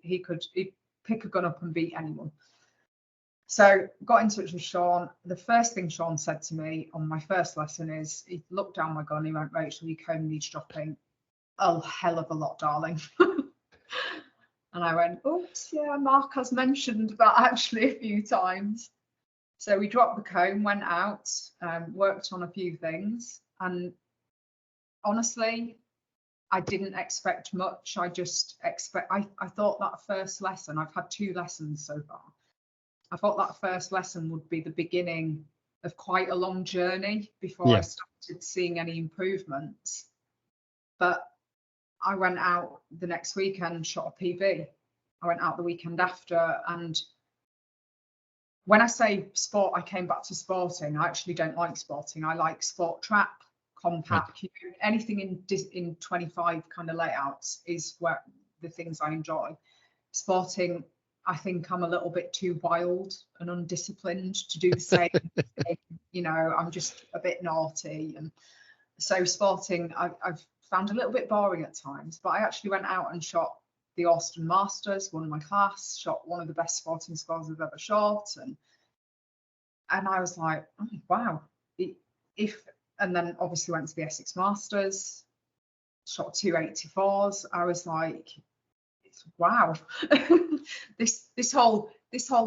pick a gun up and beat anyone. So got in touch with Sean. The first thing Sean said to me on my first lesson is, he looked down my gun, he went, Rachel, your comb needs dropping a hell of a lot, darling. And I went, oops, yeah, Mark has mentioned that actually a few times. So we dropped the comb, went out, worked on a few things. And honestly, I didn't expect much. I thought that first lesson, I've had 2 lessons so far. I thought that first lesson would be the beginning of quite a long journey before I started seeing any improvements. But I went out the next weekend, shot a PB. I went out the weekend after, and when I say sport, I came back to sporting. I actually don't like sporting. I like sport trap, compact, anything in 25 kind of layouts is where the things I enjoy. Sporting, I think I'm a little bit too wild and undisciplined to do the same thing. You know, I'm just a bit naughty. And so sporting, I've found a little bit boring at times, but I actually went out and shot the Austin Masters, won my class, shot one of the best sporting scores I've ever shot. And I was like, oh, wow. And then obviously went to the Essex Masters, shot 284s. I was like, wow, this whole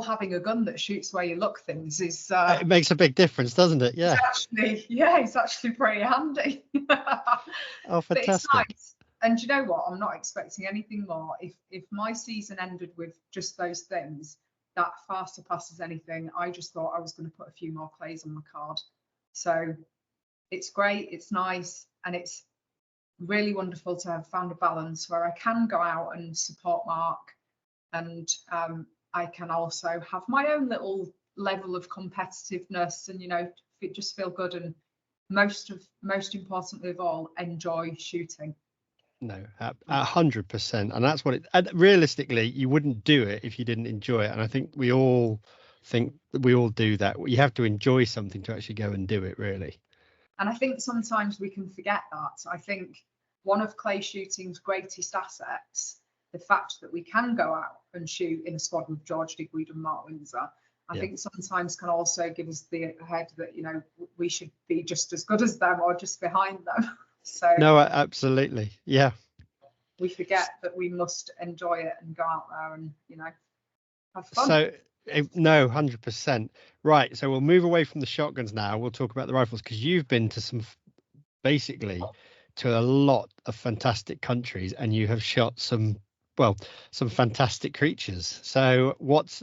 having a gun that shoots where you look things is it makes a big difference, doesn't it? Yeah, it's actually pretty handy. Oh, fantastic. But it's nice. And you know what, I'm not expecting anything more. If my season ended with just those things, that far surpasses anything. I just thought I was going to put a few more clays on my card. So it's great, it's nice, and it's really wonderful to have found a balance where I can go out and support Mark, and I can also have my own little level of competitiveness, and you know, just feel good, and most importantly of all, enjoy shooting. No, 100%, and that's what it. And realistically, you wouldn't do it if you didn't enjoy it, and I think we all do that. You have to enjoy something to actually go and do it, really. And I think sometimes we can forget that. I think one of clay shooting's greatest assets, the fact that we can go out and shoot in a squad with George Digweed and Mark Windsor, I think sometimes can also give us the head that, you know, we should be just as good as them or just behind them. So no, absolutely, yeah. We forget that we must enjoy it and go out there and, you know, have fun. So no, 100%. Right, so we'll move away from the shotguns now. We'll talk about the rifles, because you've been to to a lot of fantastic countries, and you have shot some fantastic creatures. So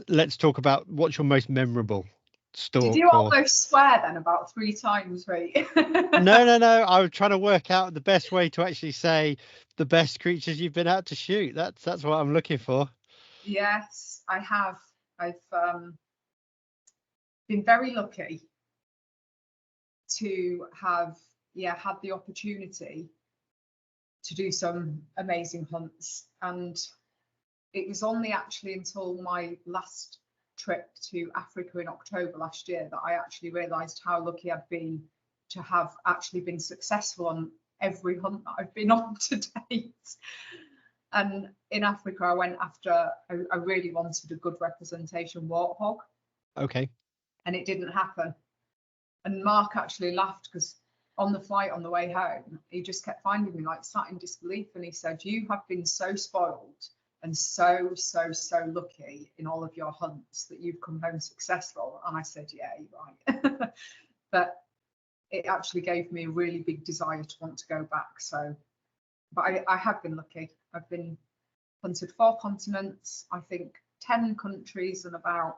let's talk about what's your most memorable stalk. Did you almost swear then about 3 times, right? No. I was trying to work out the best way to actually say the best creatures you've been out to shoot. That's what I'm looking for. Yes, I have. I've been very lucky to have had the opportunity to do some amazing hunts, and it was only actually until my last trip to Africa in October last year that I actually realized how lucky I'd been to have actually been successful on every hunt that I've been on to date. And in Africa, I went after, I really wanted a good representation warthog. Okay. and it didn't happen. And Mark actually laughed because on the flight on the way home, he just kept finding me like sat in disbelief, and he said, "You have been so spoiled and so lucky in all of your hunts that you've come home successful." And I said, "Yeah, you're right." But it actually gave me a really big desire to want to go back. So, but I have been lucky. I've been hunted 4 continents, I think 10 countries, and about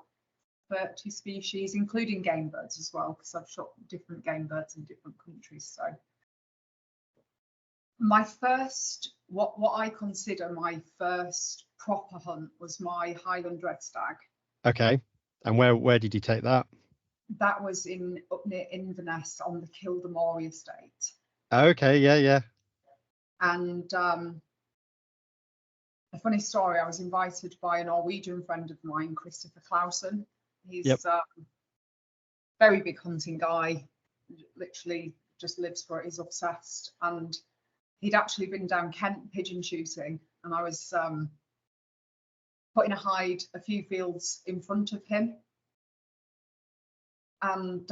30 species, including game birds as well, because I've shot different game birds in different countries. So my first, what I consider my first proper hunt was my Highland red stag. Okay. And where did you take that? That was up near Inverness on the Kildamore estate. Okay, yeah. And a funny story, I was invited by a Norwegian friend of mine, Christopher Clausen. He's very big hunting guy, literally just lives for it, he's obsessed. And he'd actually been down Kent pigeon shooting, and I was putting a hide a few fields in front of him. And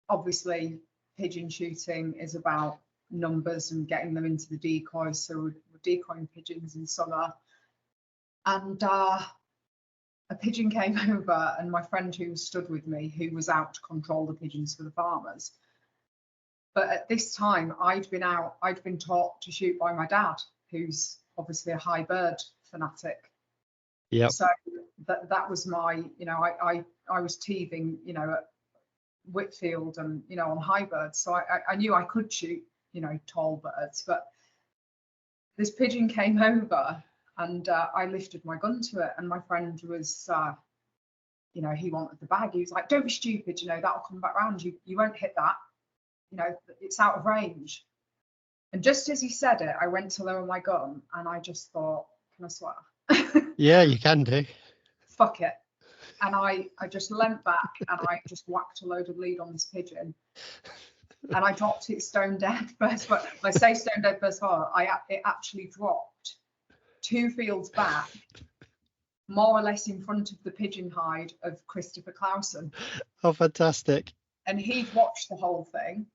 obviously pigeon shooting is about numbers and getting them into the decoys, so we're decoying pigeons in summer. And a pigeon came over, and my friend who stood with me, who was out to control the pigeons for the farmers. But at this time, I'd been taught to shoot by my dad, who's obviously a high bird fanatic. Yeah. So that was my, I was teething, at Whitfield and, on high birds. So I knew I could shoot, tall birds. But this pigeon came over, and I lifted my gun to it, and my friend was, he wanted the bag. He was like, "Don't be stupid, that'll come back round. You won't hit that. It's out of range." And just as he said it, I went to lower my gun, and I just thought, can I swear? Yeah, you can do. Fuck it. And I just leant back, and I just whacked a load of lead on this pigeon, and I dropped it stone dead first. But I say stone dead first of all, it actually dropped 2 fields back, more or less in front of the pigeon hide of Christopher Clausen. Oh, fantastic. And he'd watched the whole thing,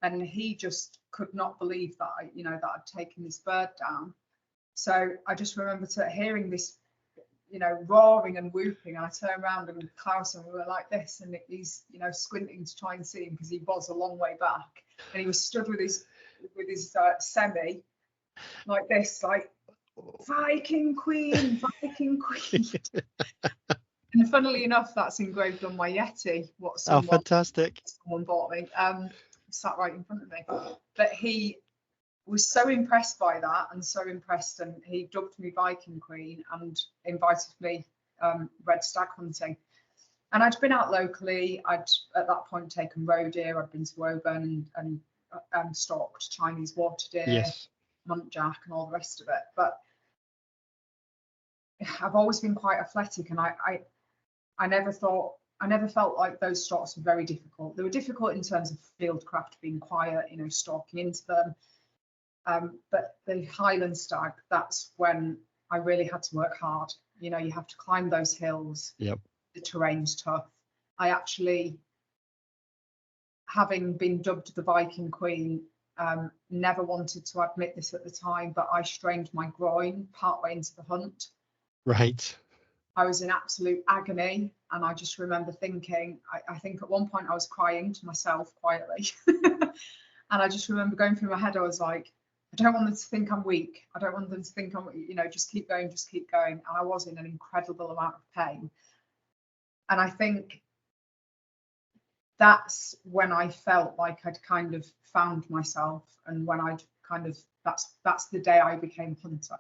and he just could not believe that that I'd taken this bird down. So I just remember hearing this, roaring and whooping, and I turned around, and Clausen, we were like this, and he's, squinting to try and see him because he was a long way back, and he was stood with his semi like this, like, "Viking Queen, Viking Queen." And funnily enough, that's engraved on my Yeti. Fantastic. Someone bought me. Sat right in front of me. But he was so impressed by that, and so impressed, and he dubbed me Viking Queen and invited me red stag hunting. And I'd been out locally. I'd at that point taken roe deer. I'd been to Woburn and stalked Chinese water deer, Yes. muntjac, and all the rest of it. But I've always been quite athletic, and I never felt like those stalks were very difficult. They were difficult in terms of fieldcraft, being quiet, stalking into them. But the Highland stag, that's when I really had to work hard. You have to climb those hills. Yep. The terrain's tough. I actually, having been dubbed the Viking Queen, never wanted to admit this at the time, but I strained my groin partway into the hunt. Right. I was in absolute agony, and I just remember thinking, I think at one point I was crying to myself quietly. And I just remember going through my head, I was like, I don't want them to think I'm weak. I don't want them to think I'm, just keep going, just keep going. And I was in an incredible amount of pain. And I think that's when I felt like I'd kind of found myself, and when I'd kind of, that's the day I became hunter.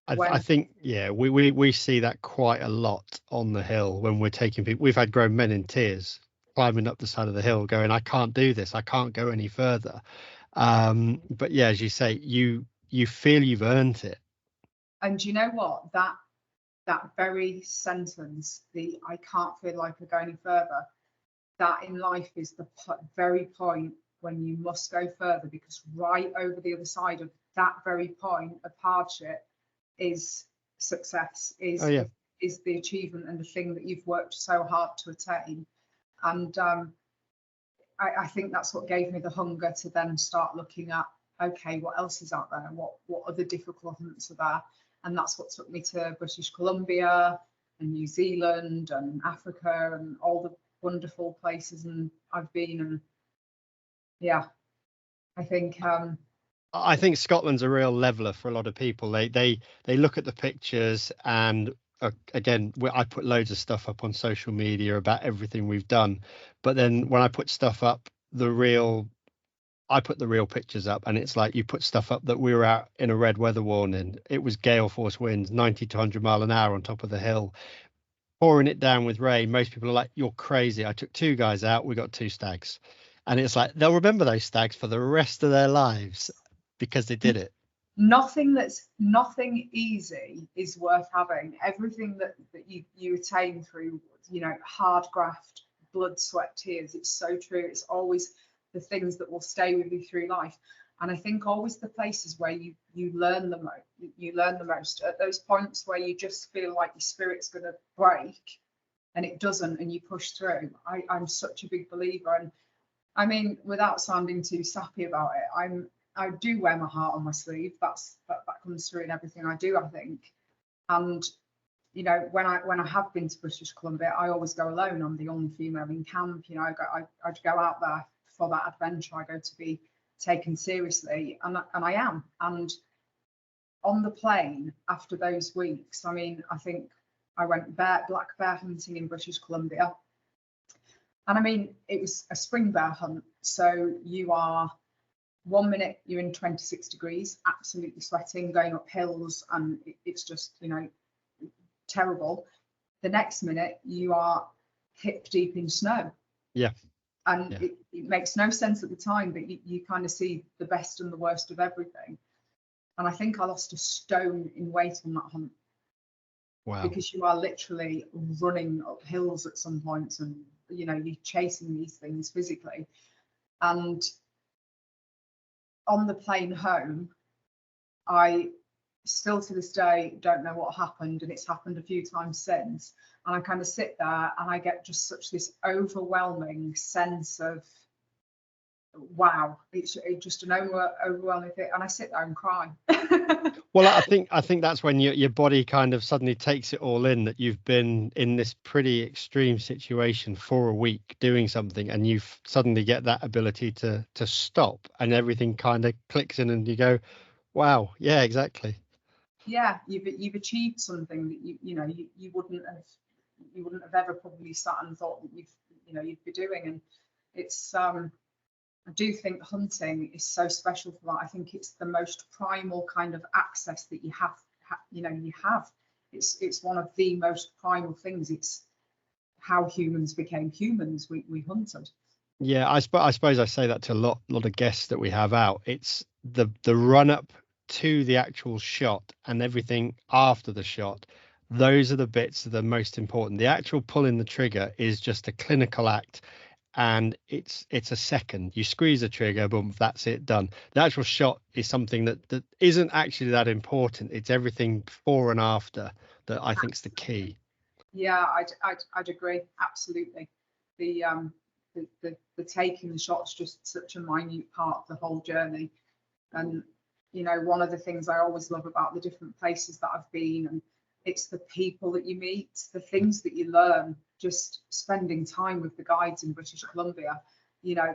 I think, yeah, we see that quite a lot on the hill when we're taking people. We've had grown men in tears climbing up the side of the hill going, "I can't do this. I can't go any further." But yeah, as you say, you feel you've earned it. And you know what? That very sentence, the "I can't feel like I go any further," that in life is the very point when you must go further, because right over the other side of that very point of hardship is success, is is the achievement and the thing that you've worked so hard to attain. And I think that's what gave me the hunger to then start looking at, okay, what else is out there? What other difficult hunts are there? And that's what took me to British Columbia and New Zealand and Africa and all the wonderful places and I've been. And yeah, I think Scotland's a real leveler for a lot of people. They look at the pictures, and again, I put loads of stuff up on social media about everything we've done, but then when I put stuff up, I put the real pictures up, and it's like you put stuff up that we were out in a red weather warning. It was gale force winds, 90 to 100 mile an hour on top of the hill, pouring it down with rain. Most people are like, you're crazy. I took 2 guys out. We got 2 stags. And it's like, they'll remember those stags for the rest of their lives because they did it. Nothing easy is worth having. Everything that you attain through, hard graft, blood, sweat, tears. It's so true. It's always the things that will stay with you through life. And I think always the places where you learn the most. You learn the most at those points where you just feel like your spirit's going to break, and it doesn't, and you push through. I'm such a big believer, and I mean, without sounding too sappy about it, I do wear my heart on my sleeve. That comes through in everything I do, I think. And when I have been to British Columbia, I always go alone. I'm the only female in camp. I'd go out there for that adventure. I go to be taken seriously, and I am. And on the plane after those weeks, I mean, I think I went black bear hunting in British Columbia, and I mean, it was a spring bear hunt. So you are 1 minute you're in 26 degrees, absolutely sweating, going up hills, and it's just terrible. The next minute you are hip deep in snow. Yeah. And yeah. It makes no sense at the time, but you kind of see the best and the worst of everything. And I think I lost a stone in weight on that hunt. Wow. Because you are literally running up hills at some points, and you're chasing these things physically. And on the plane home, I still to this day don't know what happened, and it's happened a few times since. And I kind of sit there and I get just such this overwhelming sense of wow, it's just an overwhelming thing, and I sit there and cry. Well, I think that's when your body kind of suddenly takes it all in, that you've been in this pretty extreme situation for a week doing something, and you suddenly get that ability to stop, and everything kind of clicks in, and you go, wow, yeah, exactly. Yeah, you've achieved something that you wouldn't have ever probably sat and thought that you'd be doing. And it's I do think hunting is so special for that. I think it's the most primal kind of access that you have. It's one of the most primal things. It's how humans became humans. We hunted. Yeah, I suppose I say that to a lot of guests that we have out. It's the run up to the actual shot and everything after the shot. Those are the bits that are most important. The actual pulling the trigger is just a clinical act, and it's a second. You squeeze the trigger, boom, that's it, done. The actual shot is something that isn't actually that important. It's everything before and after that I think is the key. Yeah, I'd agree, absolutely. The taking the shot's just such a minute part of the whole journey. And one of the things I always love about the different places that I've been, and it's the people that you meet, the things that you learn, just spending time with the guides in British Columbia.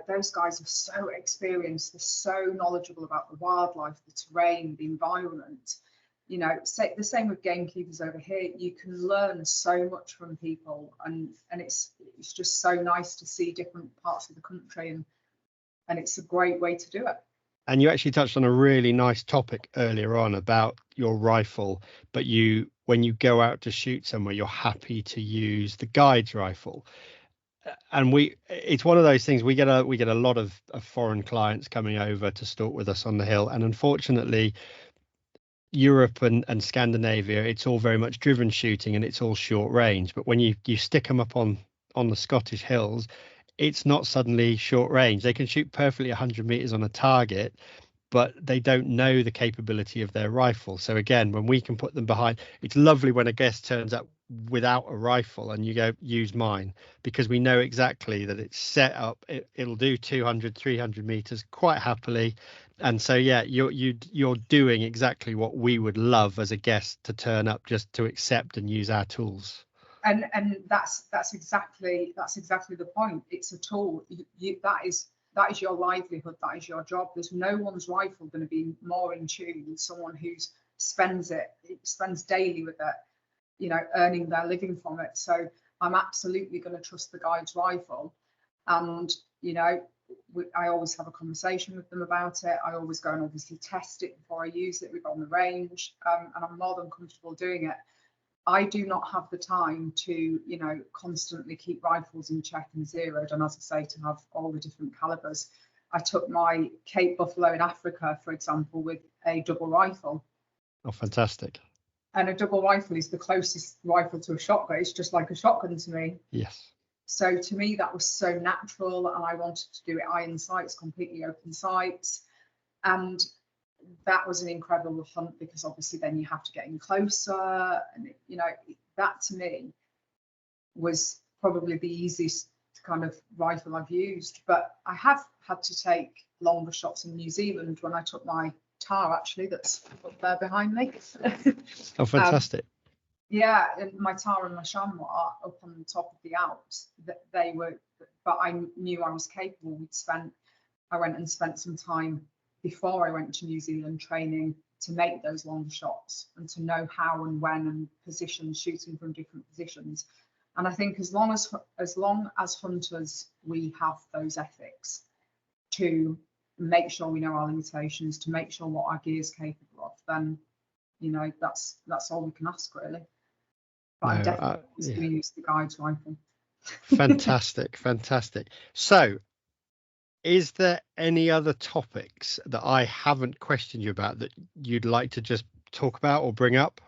Those guys are so experienced, they're so knowledgeable about the wildlife, the terrain, the environment. The same with gamekeepers over here. You can learn so much from people, and it's just so nice to see different parts of the country, and it's a great way to do it. And you actually touched on a really nice topic earlier on about your rifle, but when you go out to shoot somewhere, you're happy to use the guide's rifle. And it's one of those things, we get a lot of foreign clients coming over to stalk with us on the hill, and unfortunately Europe and Scandinavia, it's all very much driven shooting, and it's all short range. But when you stick them up on the Scottish hills, it's not suddenly short range. They can shoot perfectly 100 meters on a target, but they don't know the capability of their rifle. So again, when we can put them behind, it's lovely when a guest turns up without a rifle and you go, use mine, because we know exactly that it's set up, it'll do 200, 300 meters quite happily. And so, yeah, you're doing exactly what we would love as a guest to turn up, just to accept and use our tools. And that's exactly the point. It's a tool. That is your livelihood. That is your job. There's no one's rifle going to be more in tune than someone who spends daily with it, you know, earning their living from it. So I'm absolutely going to trust the guide's rifle. And, you know, I always have a conversation with them about it. I always go and obviously test it before I use it. We go on the range, and I'm more than comfortable doing it. I do not have the time to, you know, constantly keep rifles in check and zeroed, and as I say, to have all the different calibers. I took my Cape Buffalo in Africa, for example, with a double rifle. Oh, fantastic. And a double rifle is the closest rifle to a shotgun. It's just like a shotgun to me. Yes. So to me, that was so natural, and I wanted to do it iron sights, completely open sights. And that was an incredible hunt, because obviously then you have to get in closer, and you know, that to me was probably the easiest kind of rifle I've used. But I have had to take longer shots in New Zealand when I took my tar, actually, that's up there behind me. Oh, fantastic. Yeah, and my tar and my chamois up on the top of the Alps, they were, but I knew I was capable. I went and spent some time before I went to New Zealand training to make those longer shots and to know how and when and positions, shooting from different positions. And I think as long as hunters we have those ethics to make sure we know our limitations, to make sure what our gear is capable of, then, you know, that's all we can ask, really. But I'm definitely going to use the guide's rifle. Fantastic. So, is there any other topics that I haven't questioned you about that you'd like to just talk about or bring up?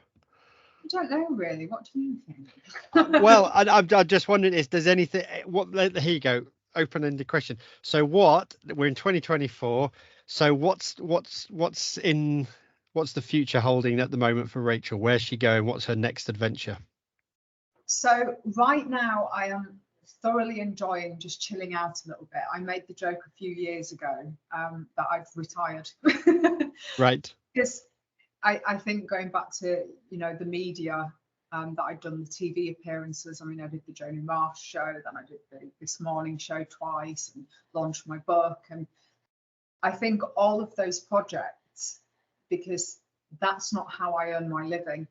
I don't know, really. What do you think? Well, I'm just wondering if there's anything. Here you go. Open-ended question. So we're in 2024. So what's the future holding at the moment for Rachel? Where's she going? What's her next adventure? So right now I am thoroughly enjoying just chilling out a little bit. I made the joke a few years ago that I've retired. Right. Because I think going back to, you know, the media, that I've done the TV appearances. I mean, I did the Jodie Marsh show, then I did the This Morning show twice, and launched my book. And I think all of those projects, because that's not how I earn my living.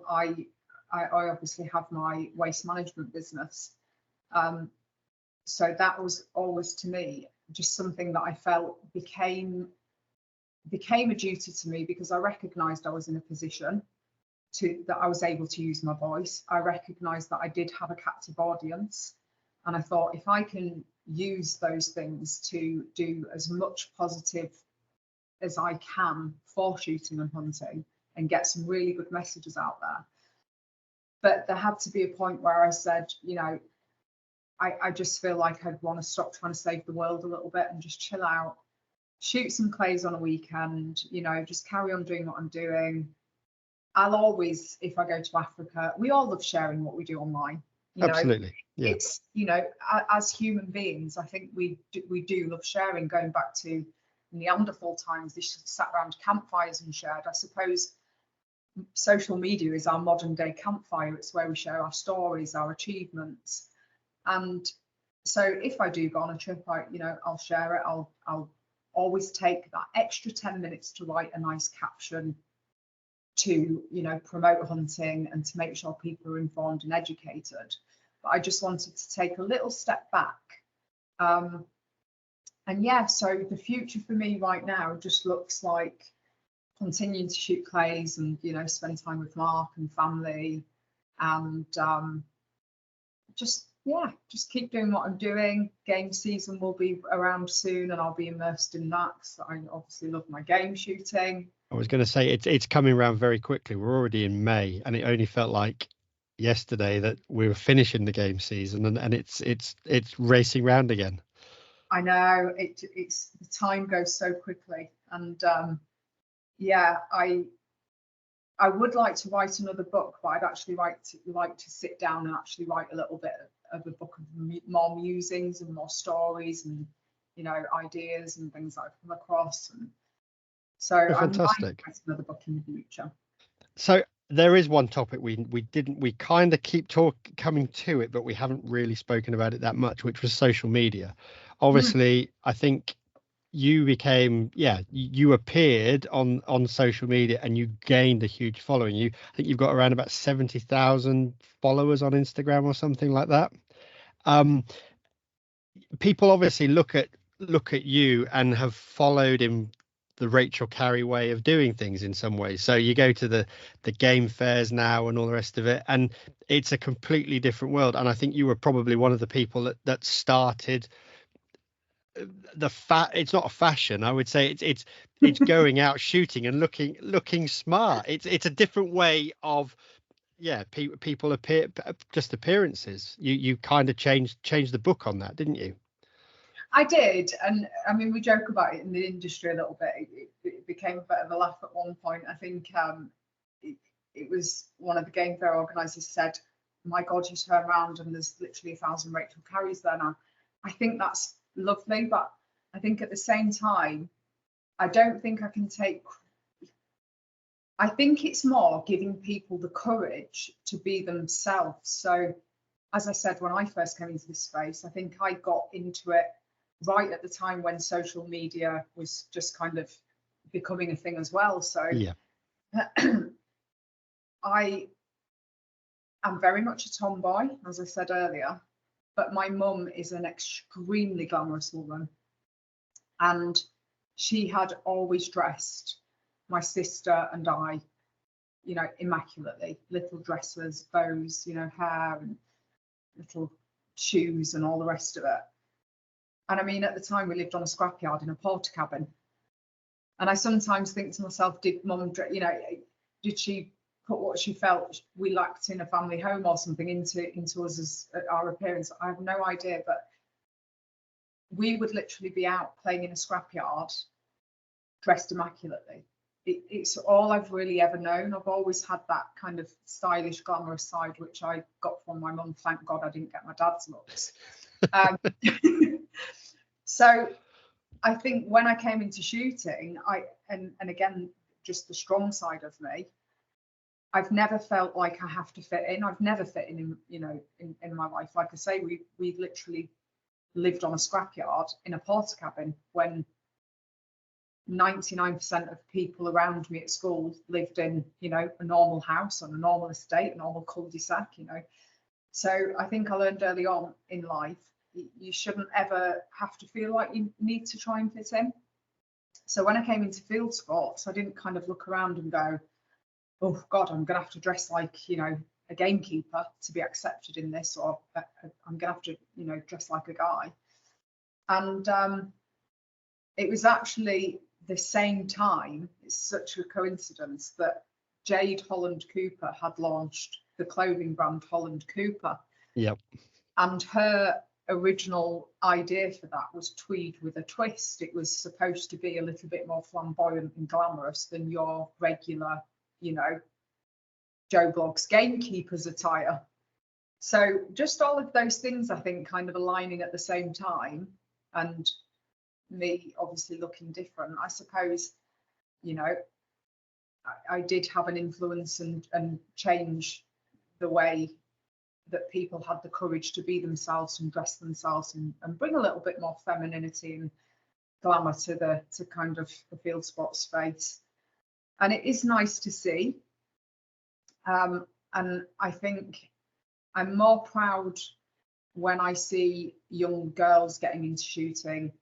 I obviously have my waste management business. So that was always, to me, just something that I felt became a duty to me, because I recognised I was in a position that I was able to use my voice. I recognised that I did have a captive audience, and I thought, if I can use those things to do as much positive as I can for shooting and hunting and get some really good messages out there. But there had to be a point where I said, you know, I just feel like I'd want to stop trying to save the world a little bit and just chill out, shoot some clays on a weekend, you know, just carry on doing what I'm doing. I'll always, if I go to Africa, we all love sharing what we do online. You Absolutely. know, yeah. It's, you know, as human beings, I think we do love sharing. Going back to Neanderthal times, they sat around campfires and shared. I suppose social media is our modern day campfire. It's where we share our stories, our achievements. And so if I do go on a trip, I'll share it. I'll always take that extra 10 minutes to write a nice caption to, you know, promote hunting and to make sure people are informed and educated. But I just wanted to take a little step back. And yeah, so the future for me right now just looks like continuing to shoot clays and, you know, spend time with Mark and family, and just keep doing what I'm doing. Game season will be around soon, and I'll be immersed in that, because I obviously love my game shooting. I was going to say it's coming around very quickly. We're already in May, and it only felt like yesterday that we were finishing the game season, and it's racing round again. I know it's the time goes so quickly, and yeah, I would like to write another book, but I'd actually like to sit down and actually write a little bit of a book of more musings and more stories and, you know, ideas and things that I've come across. And so Oh, I'm going to fantastic. write another book in the future. So there is one topic we kind of keep coming to it, but we haven't really spoken about it that much, which was social media. Obviously, I think you became, you appeared on social media and you gained a huge following. I think you've got around about 70,000 followers on Instagram or something like that. People obviously look at you and have followed in the Rachel Carey way of doing things in some ways. So you go to the game fairs now and all the rest of it, and it's a completely different world. And I think you were probably one of the people that started it's not a fashion, I would say it's going out shooting and looking smart. It's a different way of people appear, just appearances. You kind of changed the book on that, didn't you? I did, and I mean, we joke about it in the industry a little bit. It became a bit of a laugh at one point. I think it was one of the game fair organisers said, "My God, you turn around and there's literally 1,000 Rachel Carreys there now." I think that's lovely, but I think at the same time, I don't think I can take. I think it's more giving people the courage to be themselves. So, as I said, when I first came into this space, I think I got into it right at the time when social media was just kind of becoming a thing as well. So Yeah. I am very much a tomboy, as I said earlier, but my mum is an extremely glamorous woman, and she had always dressed my sister and I, you know, immaculately. Little dresses, bows, you know, hair and little shoes and all the rest of it. And I mean, at the time we lived on a scrapyard in a porter cabin. And I sometimes think to myself, did mum, you know, did she put what she felt we lacked in a family home or something into us as our appearance? I have no idea, but we would literally be out playing in a scrapyard, dressed immaculately. It's all I've really ever known. I've always had that kind of stylish, glamorous side, which I got from my mum. Thank God I didn't get my dad's looks. So I think when I came into shooting, and again, just the strong side of me, I've never felt like I have to fit in. I've never fit in, you know, in my life. Like I say, we literally lived on a scrapyard in a porter cabin when 99% of people around me at school lived in, you know, a normal house on a normal estate, a normal cul-de-sac, you know. So I think I learned early on in life, you shouldn't ever have to feel like you need to try and fit in. So when I came into field sports, I didn't kind of look around and go, oh God, I'm going to have to dress like, you know, a gamekeeper to be accepted in this, or I'm going to have to, you know, dress like a guy. And it was actually the same time, it's such a coincidence, that Jade Holland Cooper had launched the clothing brand Holland Cooper. Yep. And her original idea for that was tweed with a twist. It was supposed to be a little bit more flamboyant and glamorous than your regular, you know, Joe Blogg's gamekeeper's attire. So just all of those things, I think, kind of aligning at the same time, and me obviously looking different. I suppose, you know, I did have an influence and change the way that people had the courage to be themselves and dress themselves and bring a little bit more femininity and glamour to kind of the field sport space. And it is nice to see. And I think I'm more proud when I see young girls getting into shooting,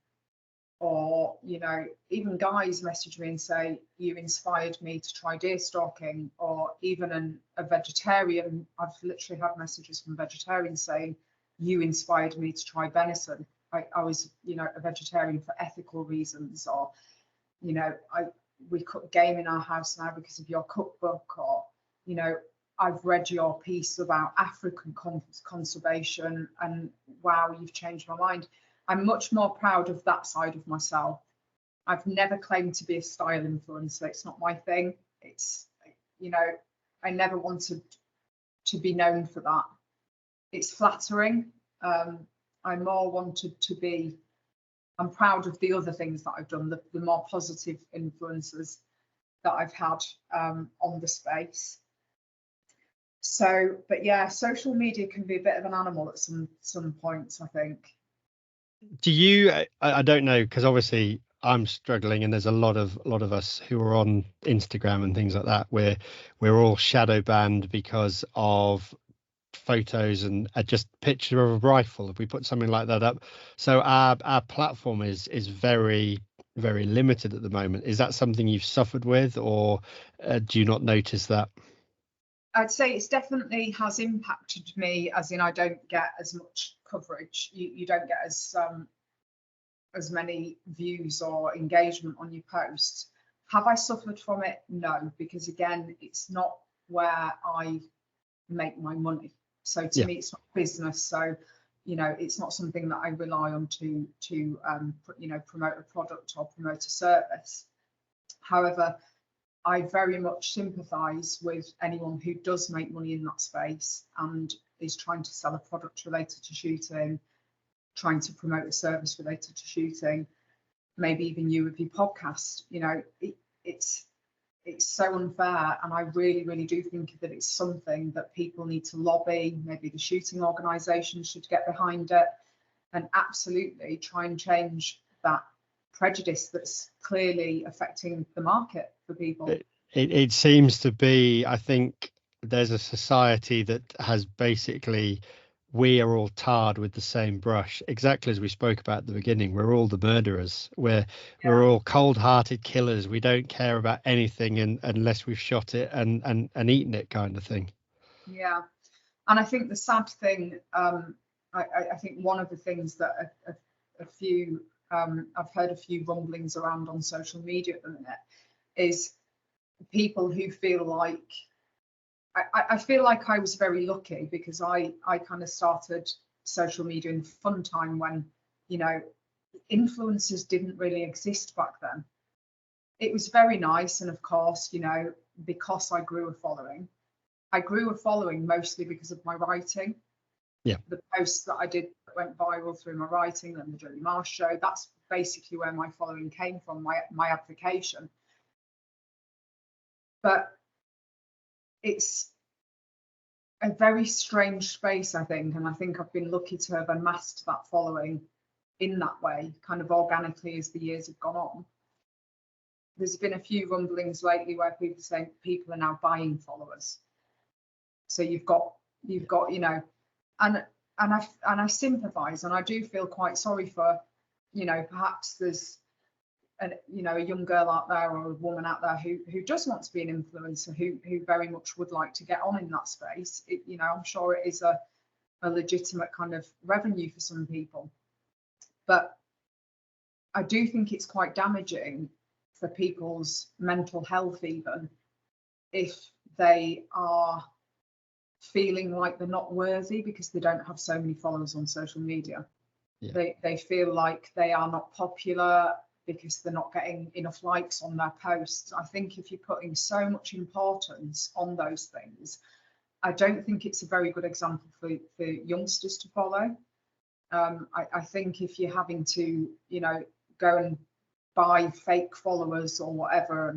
or, you know, even guys message me and say, you inspired me to try deer stalking, or even a vegetarian. I've literally had messages from vegetarians saying, you inspired me to try venison. I was, you know, a vegetarian for ethical reasons, or, you know, we cook game in our house now because of your cookbook, or, you know, I've read your piece about African conservation and wow, you've changed my mind. I'm much more proud of that side of myself. I've never claimed to be a style influencer. It's not my thing. It's, I never wanted to be known for that. It's flattering. I more wanted to be, I'm proud of the other things that I've done, the more positive influences that I've had on the space. So, but yeah, social media can be a bit of an animal at some points, I think. Do you, I don't know, because obviously I'm struggling, and there's a lot of us who are on Instagram and things like that where we're all shadow banned because of photos and just picture of a rifle. If we put something like that up, so our platform is very, very limited at the moment. Is that something you've suffered with, or do you not notice that? I'd say it's definitely has impacted me, as in I don't get as much coverage. You don't get as many views or engagement on your posts. Have I suffered from it? No, because again, it's not where I make my money. So to me, it's not business. So, it's not something that I rely on to promote a product or promote a service. However, I very much sympathise with anyone who does make money in that space and is trying to sell a product related to shooting, trying to promote a service related to shooting, maybe even you with your podcast. It's so unfair, and I really, really do think that it's something that people need to lobby. Maybe the shooting organisations should get behind it and absolutely try and change that prejudice that's clearly affecting the market for people. It seems to be, I think there's a society that has basically, we are all tarred with the same brush, exactly as we spoke about at the beginning. We're all the murderers. We're all cold-hearted killers. We don't care about anything unless we've shot it and eaten it, kind of thing. Yeah, and I think the sad thing, I think one of the things that a few I've heard a few rumblings around on social media at the minute is people who feel like, I feel like I was very lucky because I kind of started social media in the fun time when, influencers didn't really exist back then. It was very nice. And of course, because I grew a following mostly because of my writing. Yeah. The posts that I did that went viral through my writing and the Jodie Marsh show, that's basically where my following came from, my application. But it's a very strange space, I think, and I think I've been lucky to have amassed that following in that way, kind of organically as the years have gone on. There's been a few rumblings lately where people say people are now buying followers. So you've got and I sympathise, and I do feel quite sorry for, perhaps there's a young girl out there or a woman out there who does want to be an influencer, who very much would like to get on in that space. I'm sure it is a legitimate kind of revenue for some people, but I do think it's quite damaging for people's mental health, even if they are feeling like they're not worthy because they don't have so many followers on social media. Yeah. They feel like they are not popular because they're not getting enough likes on their posts. I think if you're putting so much importance on those things, I don't think it's a very good example for youngsters to follow. I think if you're having to, go and buy fake followers or whatever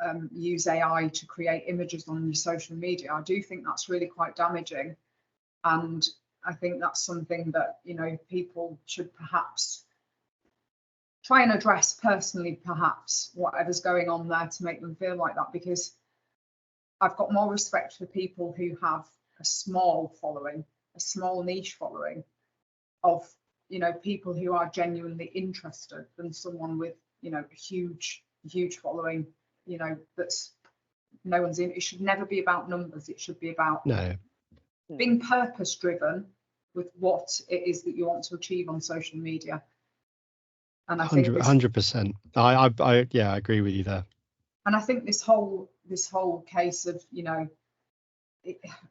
and use AI to create images on your social media, I do think that's really quite damaging. And I think that's something that, people should perhaps try and address personally, perhaps, whatever's going on there to make them feel like that, because I've got more respect for people who have a small following, a small niche following of, people who are genuinely interested than someone with, a huge following, that's no one's in. It should never be about numbers. It should be about being purpose driven with what it is that you want to achieve on social media. And I think 100%. I agree with you there. And I think this whole case of,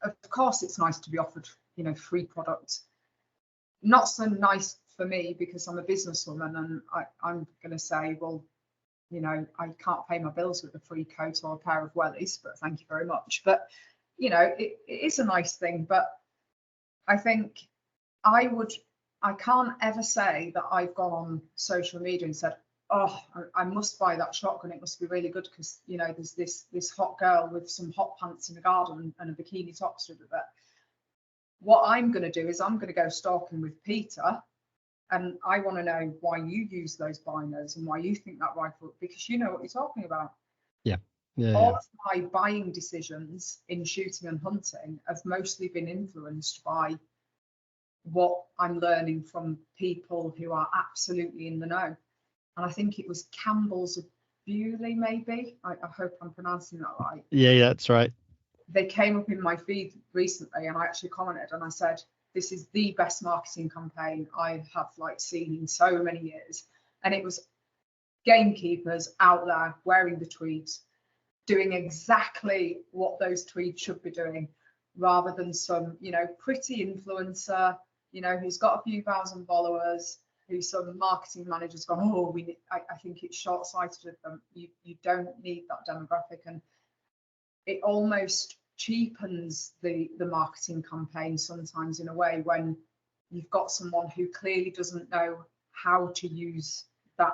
of course it's nice to be offered, free products. Not so nice for me, because I'm a businesswoman, and I'm going to say, well, you know, I can't pay my bills with a free coat or a pair of wellies, but thank you very much. But, you know, it is a nice thing. But I think I can't ever say that I've gone on social media and said, oh, I must buy that shotgun. It must be really good because, you know, there's this hot girl with some hot pants in the garden and a bikini top stood with it. What I'm going to do is I'm going to go stalking with Peter, and I want to know why you use those binos and why you think that rifle, because you know what you're talking about. Yeah. All of my buying decisions in shooting and hunting have mostly been influenced by what I'm learning from people who are absolutely in the know. And I think it was Campbell's of Bewley, maybe. I hope I'm pronouncing that right. Yeah, that's right. They came up in my feed recently, and I actually commented and I said, this is the best marketing campaign I have seen in so many years. And it was gamekeepers out there wearing the tweeds, doing exactly what those tweeds should be doing, rather than some, you know, pretty influencer, you know, who's got a few thousand followers, who some marketing managers go, oh, I think it's short-sighted of them. You don't need that demographic. And it almost cheapens the marketing campaign sometimes in a way, when you've got someone who clearly doesn't know how to use that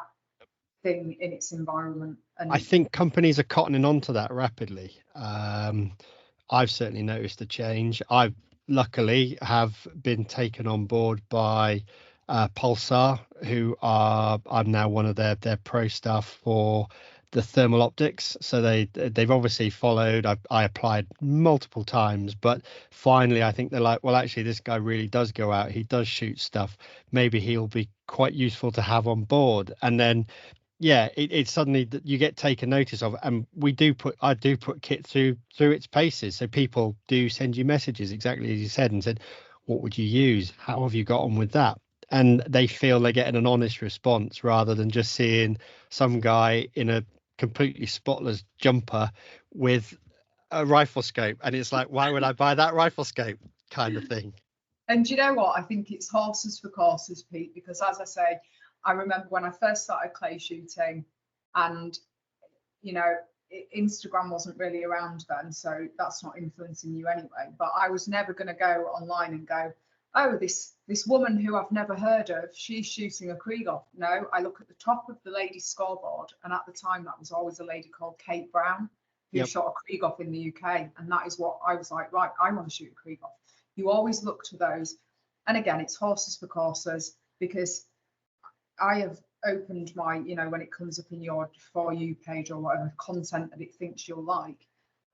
thing in its environment. And I think companies are cottoning on to that rapidly. I've certainly noticed a change. I luckily have been taken on board by Pulsar, who I'm now one of their pro staff for the thermal optics. So they've obviously followed. I applied multiple times, but finally I think they're like, well, actually this guy really does go out. He does shoot stuff. Maybe he'll be quite useful to have on board. And then yeah, it's suddenly that you get taken notice of, and I do put kit through its paces. So people do send you messages exactly as you said and said, what would you use? How have you got on with that? And they feel they're getting an honest response rather than just seeing some guy in a completely spotless jumper with a rifle scope. And it's like, why would I buy that rifle scope kind of thing? And you know what? I think it's horses for courses, Pete, because as I say, I remember when I first started clay shooting, and, you know, Instagram wasn't really around then, so that's not influencing you anyway. But I was never going to go online and go, oh, this woman who I've never heard of, she's shooting a Krieghoff. No, I look at the top of the ladies' scoreboard, and at the time that was always a lady called Kate Brown, who shot a Krieghoff in the UK, and that is what I was like, right, I want to shoot a Krieghoff. You always look to those. And again, it's horses for courses, because I have opened my, you know, when it comes up in your For You page or whatever content that it thinks you'll like.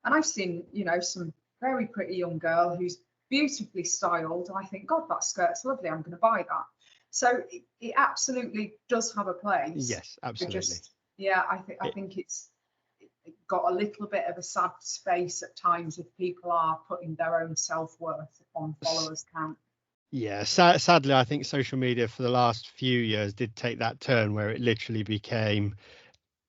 And I've seen, you know, some very pretty young girl who's beautifully styled. And I think, God, that skirt's lovely. I'm going to buy that. So it absolutely does have a place. Yes, absolutely. I think it's got a little bit of a sad space at times if people are putting their own self-worth on followers count. Yeah, sadly, I think social media for the last few years did take that turn where it literally became,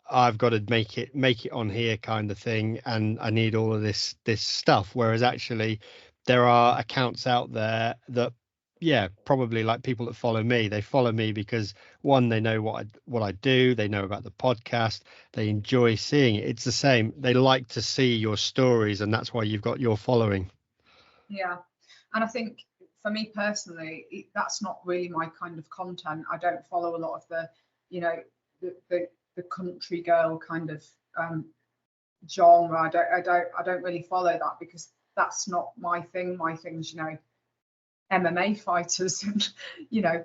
I've got to make it on here kind of thing, and I need all of this stuff. Whereas actually, there are accounts out there that, yeah, probably like people that follow me. They follow me because one, they know what I do. They know about the podcast. They enjoy seeing it. It's the same. They like to see your stories, and that's why you've got your following. Yeah, and I think, for me personally, that's not really my kind of content. I don't follow a lot of the, you know, the country girl kind of genre. I don't really follow that, because that's not my thing. My thing's, you know, MMA fighters and, you know,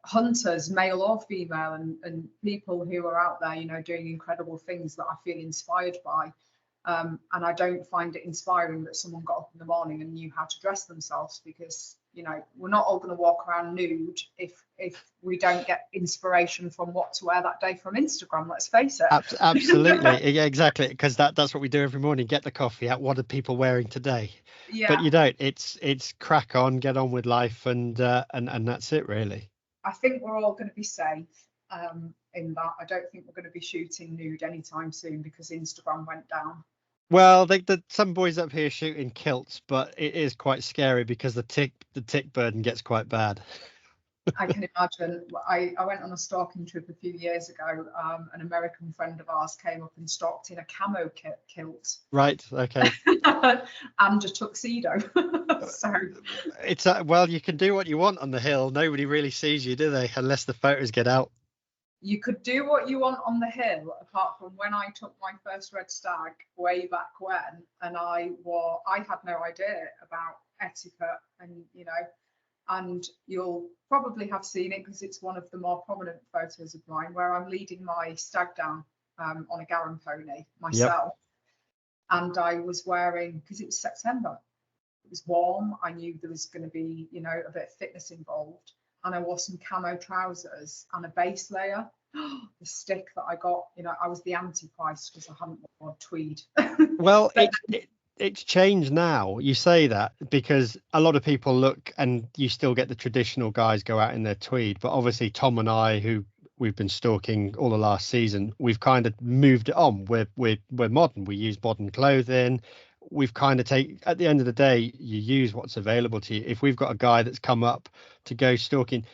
hunters, male or female, and people who are out there, you know, doing incredible things that I feel inspired by. And I don't find it inspiring that someone got up in the morning and knew how to dress themselves, because, you know, we're not all going to walk around nude if we don't get inspiration from what to wear that day from Instagram. Let's face it. Absolutely. Yeah, exactly. Because that's what we do every morning. Get the coffee out. What are people wearing today? Yeah. But you don't. It's crack on, get on with life, and that's it, really. I think we're all going to be safe in that. I don't think we're going to be shooting nude anytime soon, because Instagram went down. Well, some boys up here shoot in kilts, but it is quite scary because the tick burden gets quite bad. I can imagine. I went on a stalking trip a few years ago. An American friend of ours came up and stalked in a camo kilt. Right. Okay. And a tuxedo. So It's well, you can do what you want on the hill. Nobody really sees you, do they? Unless the photos get out. you could do what you want on the hill, apart from when I took my first red stag way back when, and I had no idea about etiquette, and and you'll probably have seen it because it's one of the more prominent photos of mine, where I'm leading my stag down on a Garum pony myself. Yep. And I was wearing, because it was September, it was warm, I knew there was going to be a bit of fitness involved, and I wore some camo trousers and a base layer. The stick that I got, I was the antichrist because I hadn't worn tweed. Well, it's changed now. You say that because a lot of people look, and you still get the traditional guys go out in their tweed, but obviously Tom and I, who we've been stalking all the last season, we've kind of moved it on. We're modern. We use modern clothing. We've kind of at the end of the day, you use what's available to you. If we've got a guy that's come up to go stalking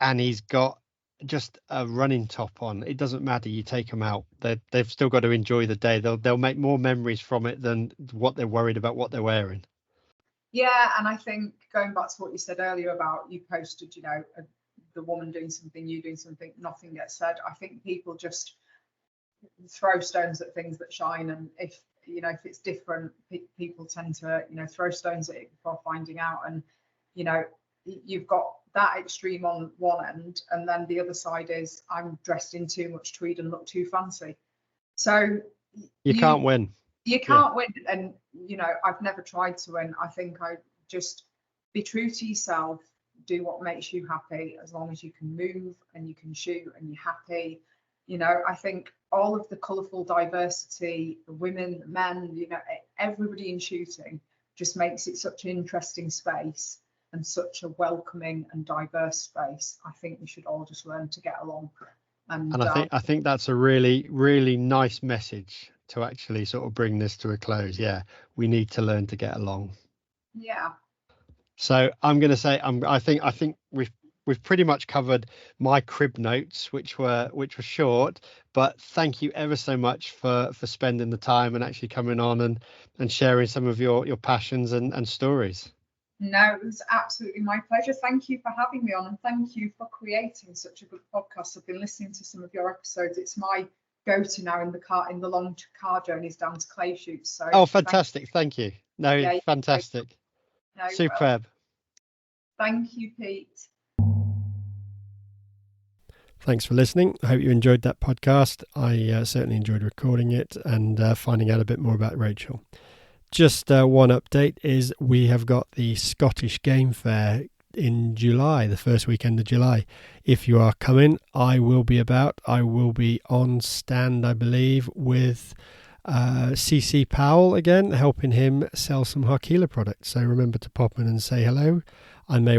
and he's got just a running top on, it doesn't matter. You take them out. They've still got to enjoy the day. They'll make more memories from it than what they're worried about what they're wearing. Yeah, and I think going back to what you said earlier about you posted, the woman doing something, you doing something, nothing gets said. I think people just throw stones at things that shine, and if it's different, people tend to throw stones at it before finding out. And you've got that extreme on one end, and then the other side is I'm dressed in too much tweed and look too fancy. So you can't win. You can't win. And I've never tried to win. I think I just be true to yourself, do what makes you happy, as long as you can move and you can shoot and you're happy. I think all of the colourful diversity, the women, the men, everybody in shooting just makes it such an interesting space and such a welcoming and diverse space. I think we should all just learn to get along. And I think that's a really, really nice message to actually sort of bring this to a close. Yeah, we need to learn to get along. Yeah. So I'm going to say I think we've pretty much covered my crib notes, which were short, but thank you ever so much for spending the time and actually coming on and sharing some of your passions and stories. No, it was absolutely my pleasure. Thank you for having me on, and thank you for creating such a good podcast. I've been listening to some of your episodes. It's my go-to now in the long car journeys down to clay shoots. So fantastic. Thank you. No, yeah, fantastic. No, superb. Thank you, Pete. Thanks for listening. I hope you enjoyed that podcast. I certainly enjoyed recording it and finding out a bit more about Rachel. Just one update is we have got the Scottish Game Fair in July, the first weekend of July. If you are coming, I will be about. I will be on stand, I believe, with CC Powell again, helping him sell some Harkila products. So remember to pop in and say hello. I may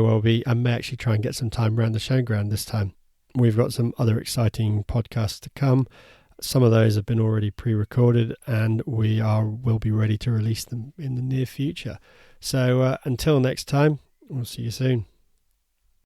actually try and get some time around the showground this time. We've got some other exciting podcasts to come. Some of those have been already pre-recorded, and will be ready to release them in the near future. So until next time, we'll see you soon.